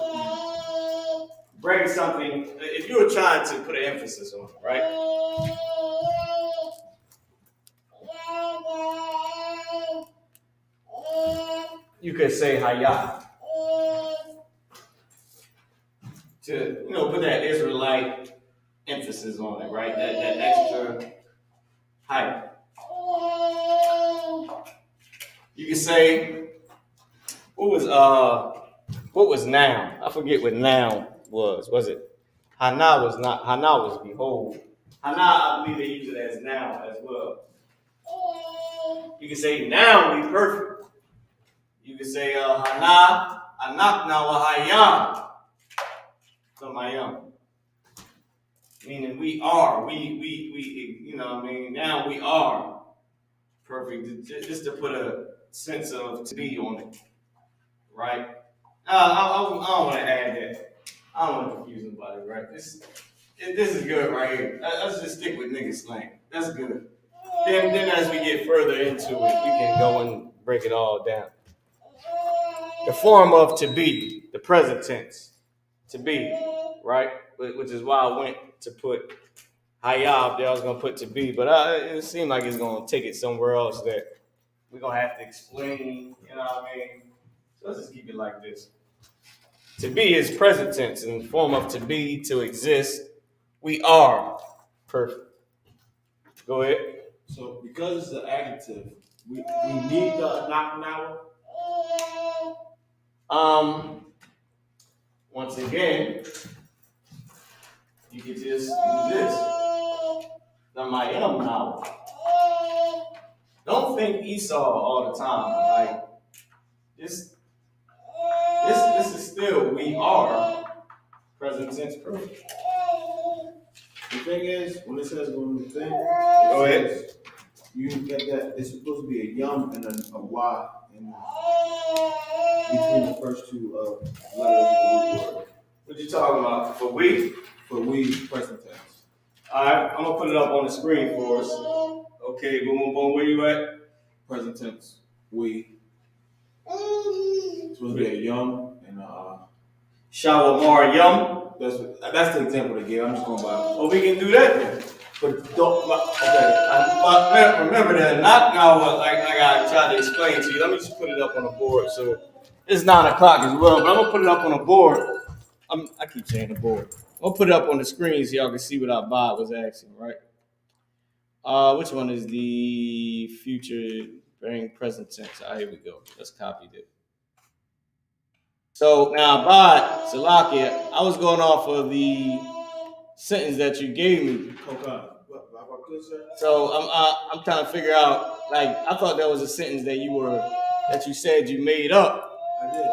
Speaker 8: bring something, if you were trying to put an emphasis on it, right? You could say hayah. To, put that Israelite emphasis on it, right? That extra height. You could say, what was noun? I forget what noun was. Was it? Hana was not. Hana was behold. Hana, I believe they use it as noun as well. You can say noun be perfect. You can say Hana, anakna wahayam. Thamayam. Meaning we are. We now we are perfect. Just to put a sense of to be on it. Right? I don't want to add that. I don't want to confuse nobody, right? This is good right here. Let's just stick with nigga slang. That's good. Then as we get further into it, we can go and break it all down. The form of to be, the present tense, to be, right? Which is why I went to put hayab there. I was going to put to be, but it seemed like it's going to take it somewhere else that we're going to have to explain, you know what I mean? So let's just keep it like this. To be is present tense in the form of to be, to exist. We are perfect. Go ahead.
Speaker 9: So because it's an adjective, we need the knock now.
Speaker 8: Once again, you could just do this. Thamayam now. Don't think Esau all the time. Like this is still we are present tense perfect.
Speaker 9: The thing is, when it says go ahead. You get that it's supposed to be a yum and a y in between the first two letters of the root word.
Speaker 8: What you talking about? For we?
Speaker 9: For we, present tense.
Speaker 8: Alright, I'm gonna put it up on the screen for us. Okay, boom, boom, boom. Where you at?
Speaker 9: Present tense. We. It's supposed to be a yum and a
Speaker 8: Shawamar yum.
Speaker 9: That's the example they gave. I'm just going by.
Speaker 8: Well, we can do that then.
Speaker 9: But don't.
Speaker 8: But remember that knock now, like I tried to explain to you. Let me just put it up on the board. So it's 9 o'clock as well, but I'm gonna put it up on the board. I keep saying the board. I'll put it up on the screen so y'all can see what our bot was asking, right? Which one is the future bearing present tense? Here we go. Let's copy it. So now, Abad, Salakia, I was going off of the sentence that you gave me. So I'm trying to figure out, like, I thought that was a sentence that you said you made up.
Speaker 9: I did.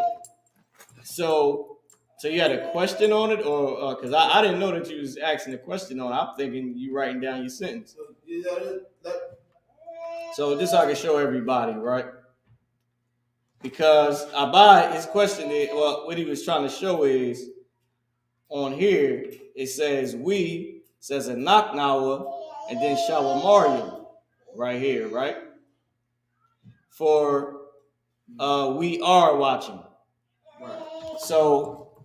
Speaker 8: So you had a question on it, or because I didn't know that you was asking a question on it. I'm thinking you writing down your sentence. So just so I can show everybody, right? Because Abad, his question is, well, what he was trying to show is, on here, it says we, says a knock nawa, and then shawamarium, right here, right? For we are watching. Right. So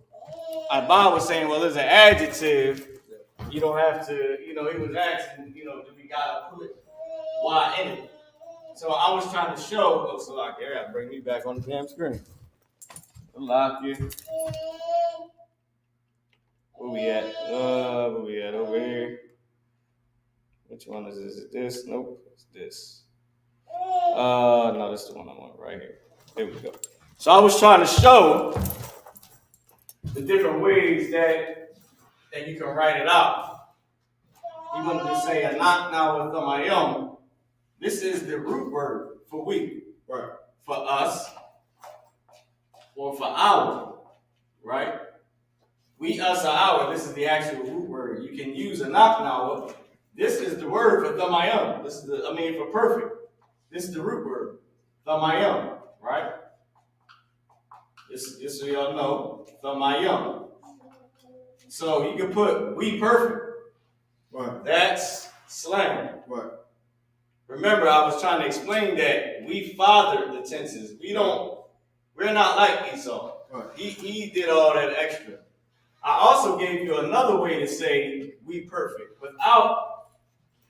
Speaker 8: Abad was saying, well, there's an adjective. You don't have to, he was asking, do we gotta put why in it? So I was trying to show, so like, I gotta bring me back on the damn screen. Lock you. Where we at? Over here. Which one is this? Is it this? Nope, it's this. No, this is the one I want right here. There we go. So I was trying to show the different ways that you can write it out. You wanted to say a knock now with Thamayim. This is the root word for we, right? For us, or for our, right? We, us, or our. This is the actual root word. You can use a knock now. This is the word for Thamayim. This is for perfect. This is the root word, Thamayim, right? This so y'all know, Thamayim. So you can put we perfect. Right. That's slang. Right. Remember, I was trying to explain that we father the tenses. We're not like Esau. Right. He did all that extra. I also gave you another way to say we perfect without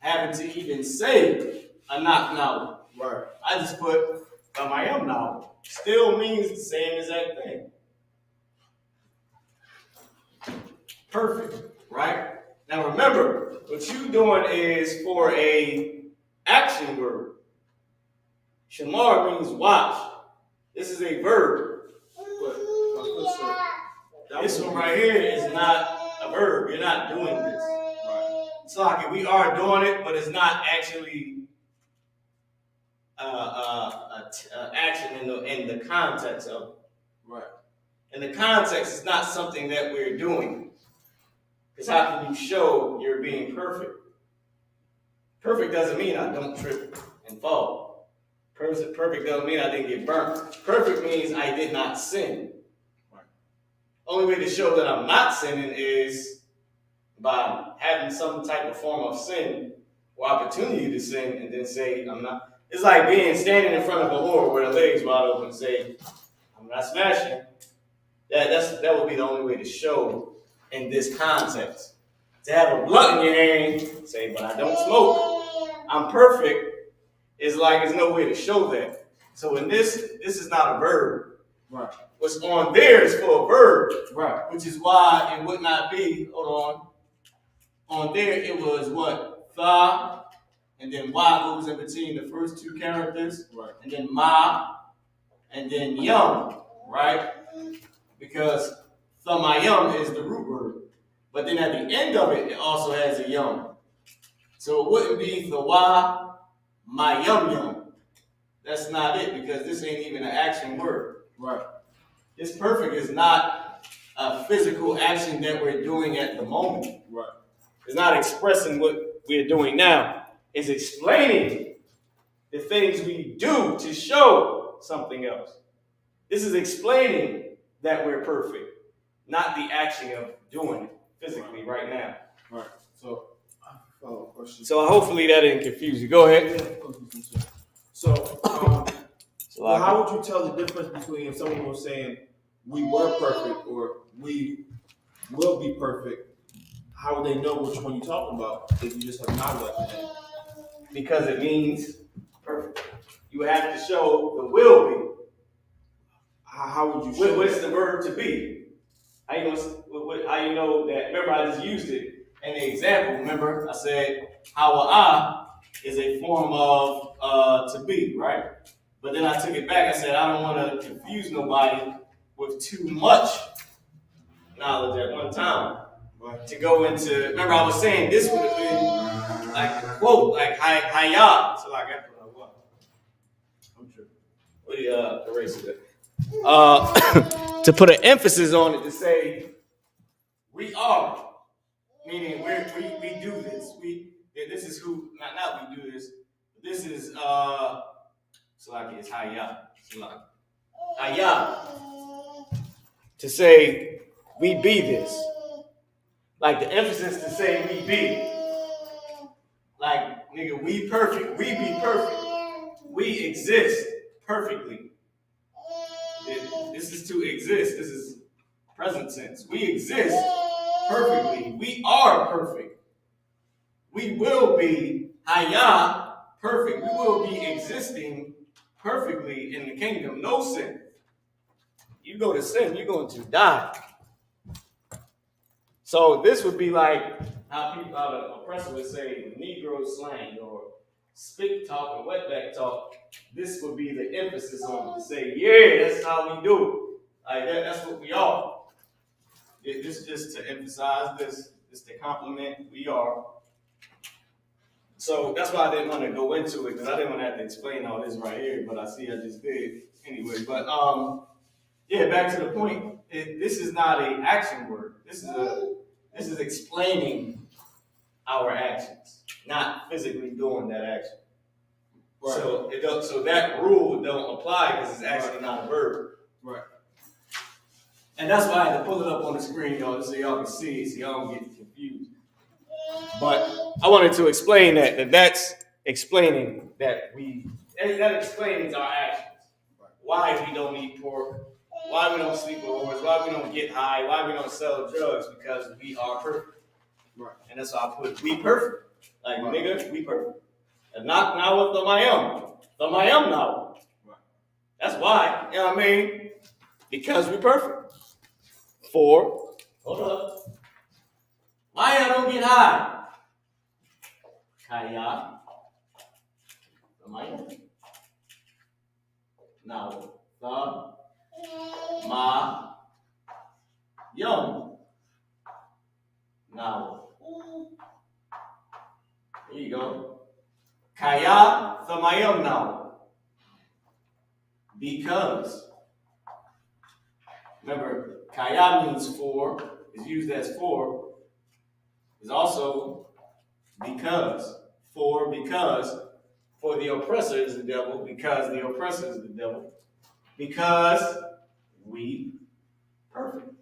Speaker 8: having to even say a knock now. Right. I just put I am now. Still means the same exact thing. Perfect, right? Now remember, what you're doing is for a action word. Shamar means watch. This is a verb. But this one right here is not a verb. You're not doing this. Right. It's like we are doing it, but it's not actually action in the context of it. Right. In the context, it's not something that we're doing. Because how can you show you're being perfect? Perfect doesn't mean I don't trip and fall. Perfect doesn't mean I didn't get burnt. Perfect means I did not sin. Right. Only way to show that I'm not sinning is by having some type of form of sin or opportunity to sin and then say I'm not. It's like standing in front of a whore with her legs wide open and say, I'm not smashing. That would be the only way to show in this context. To have a blunt in your hand, say, but I don't smoke. I'm perfect. It's like there's no way to show that. So in this is not a verb. Right. What's on there is for a verb. Right. Which is why it would not be, hold on. On there it was what? Tha. And then Y moves in between the first two characters, right? And then Ma, and then Yum, right? Because Thamayum is the root word. But then at the end of it, it also has a Yum. So it wouldn't be Thawa, my Yum. That's not it, because this ain't even an action word. Right. This perfect is not a physical action that we're doing at the moment. Right. It's not expressing what we're doing now. Is explaining the things we do to show something else. This is explaining that we're perfect, not the action of doing it physically right now. Right. So, follow-up question. So hopefully that didn't confuse you. Go ahead.
Speaker 9: So, how would you tell the difference between if someone was saying we were perfect or we will be perfect? How would they know which one you're talking about if you just have not left it in?
Speaker 8: Because it means perfect. You have to show the will be.
Speaker 9: How would you show
Speaker 8: what's the verb to be? How you know that? Remember, I just used it in the example. Remember, I said hawa'a is a form of to be, right? But then I took it back. I said I don't want to confuse nobody with too much knowledge at one time. To go into, remember I was saying this would have been like the quote, like Hayah. So like what? I'm sure. We erase it. To put an emphasis on it, to say we are, meaning we do this. This is who not we do this. This is so like it's Hayah. So like Hayah. To say we be this. Like the emphasis to say we be. Like, nigga, we perfect. We be perfect. We exist perfectly. This is to exist. This is present tense. We exist perfectly. We are perfect. We will be Hayah perfect. We will be existing perfectly in the kingdom. No sin. You go to sin, you're going to die. So this would be like how people, how the oppressor would say Negro slang or spit talk or wetback talk. This would be the emphasis on it, to say, yeah, that's how we do it. Like that's what we are. This is just to emphasize this, just to compliment we are. So that's why I didn't want to go into it, because I didn't want to have to explain all this right here, but I see I just did anyway. But yeah, back to the point. This is not an action word. This is explaining our actions, not physically doing that action. Right. So that rule don't apply because it's actually not a verb. Right. And that's why I had to pull it up on the screen, y'all, so y'all can see it, so y'all don't get confused. But I wanted to explain that's explaining that that explains our actions. Why we don't eat pork, why we don't sleep with whores, why we don't get high, why we don't sell drugs, because we are perfect. Right. And that's why I put we perfect. Like, nigga, we perfect. And not now with the Mayam now. Right. That's why, you know what I mean? Because we perfect. Hold up. Why I don't get high? Kaya. The Mayam. Now, the Mayam. Now, here you go. Kaya Thamayam now. Because. Remember, Kaya means for, is used as for, is also because. Because the oppressor is the devil, because the oppressor is the devil, because we perfect.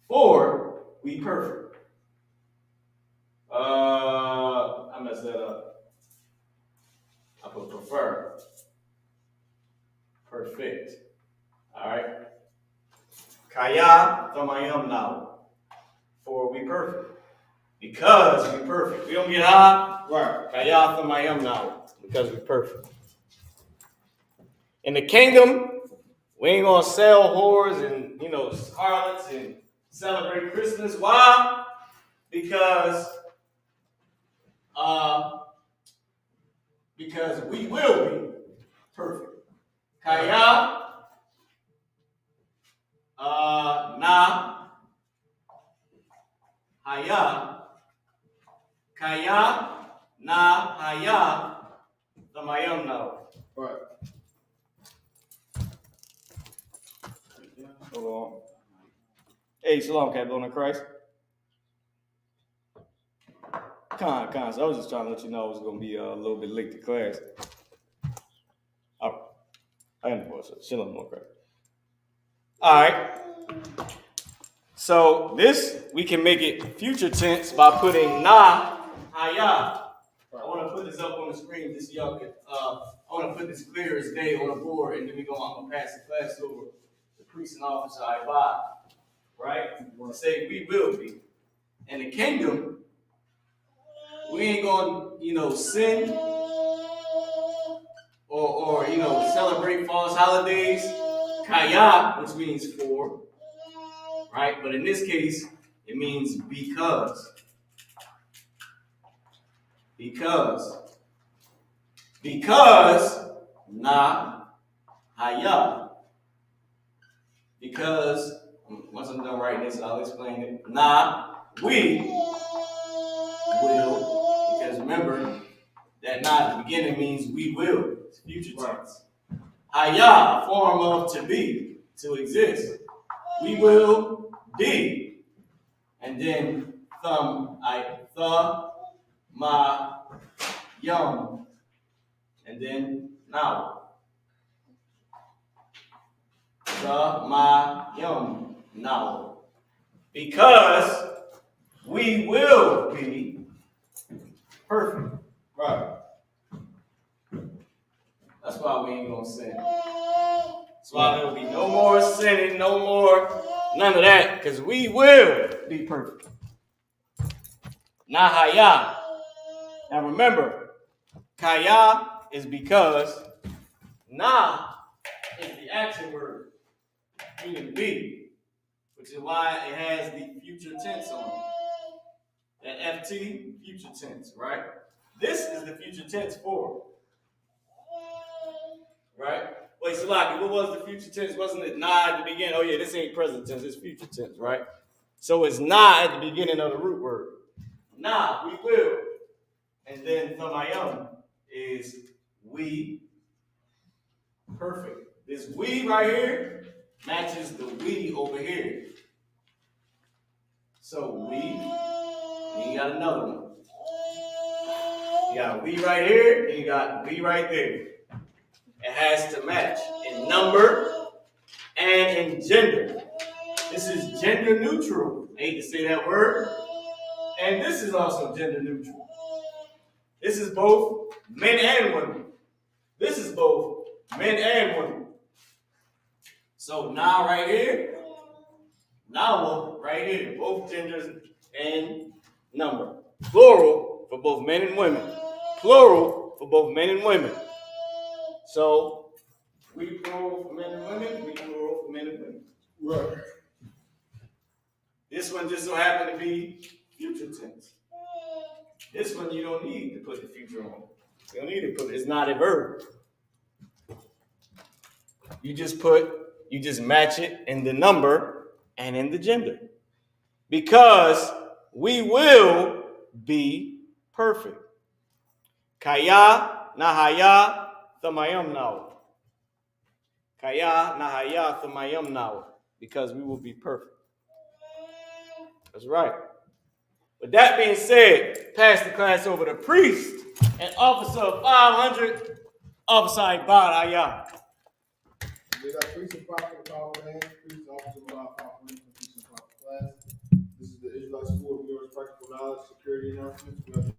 Speaker 8: For we perfect. I messed that up. I put prefer. Perfect. Alright. Kaya Thamayam now. For we perfect. Because we perfect. We don't get high. Right. Kaya Thamayam now. Because we perfect. In the kingdom, we ain't gonna sell whores and harlots and celebrate Christmas. Why? Because we will be perfect. Kaya na haya. Kaya na haya Thamayam now. Right. Hold on. Hey, shalom, Captain of Christ. Con. So I was just trying to let you know I was going to be a little bit late to class. All right. I am the boss. Shalom, Christ. All right. So this, we can make it future tense by putting na haya. I want to put this up on the screen just so y'all can, I want to put this clear as day on the board, and then I'm going to pass the class over to priest and officer I.S.U.P.K. Right? Want to say we will be. In the kingdom, we ain't going to, sin or celebrate false holidays. Kaya, which means for, right? But in this case, it means because. Because na haya. because once I'm done writing this, I'll explain it. Nah, we will, because remember that nah at the beginning means we will. It's future tense. Haya, a form of to be, to exist. We will be. And then ma, yum. And then now. Ma, yum. Now. Because we will be perfect. Right. That's why we ain't gonna sin. That's why there will be no more sinning, no more, none of that, because we will be perfect. Nahaya. Now remember, kaya is because na is the action word, meaning be, which is why it has the future tense on it. That FT, future tense, right? This is the future tense for. Right? Wait, Salaki, what was the future tense? Wasn't it na at the beginning? Oh yeah, this ain't present tense, it's future tense, right? So it's na at the beginning of the root word. Na, we will. And then thamayam is we perfect. This we right here matches the we over here. So we, and you got another one. You got we right here, and you got we right there. It has to match in number and in gender. This is gender neutral. I hate to say that word. And this is also gender neutral. This is both men and women. This is both men and women. So now right here, now right here, both genders and number. Plural for both men and women. Plural for both men and women. So we plural for men and women, we plural for men and women.
Speaker 9: Right.
Speaker 8: This one just so happen to be future tense. This one you don't need to put the future on. You don't need to put it. It's not a verb. You just match it in the number and in the gender. Because we will be perfect. Kaya, nahaya, thamayam now. Kaya, nahaya, thamayam now. Because we will be perfect. That's right. With that being said, pass the class over to priest and officer of 500, Officer Ibad Ayah.
Speaker 9: We got priest and prophet power man, priest officer of our priest and prophet class. This is the Israelite School of Yours Practical Knowledge, Security Announcements. We have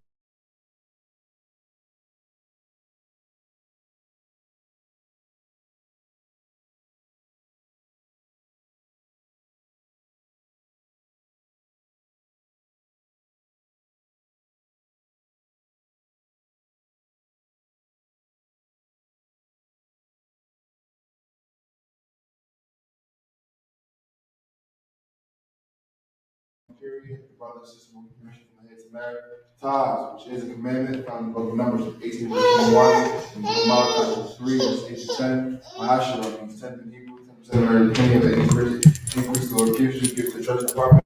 Speaker 9: security, the brother and sister will be permission from the head to marry. TITHES, which is a commandment found in the book of Numbers 18 verse 21, and the book of Malachi 3 verse 8 to 10. I.S.U.P.K means 10th in Hebrew, 10% of every penny of the increase the Lord gives you, give to the church department.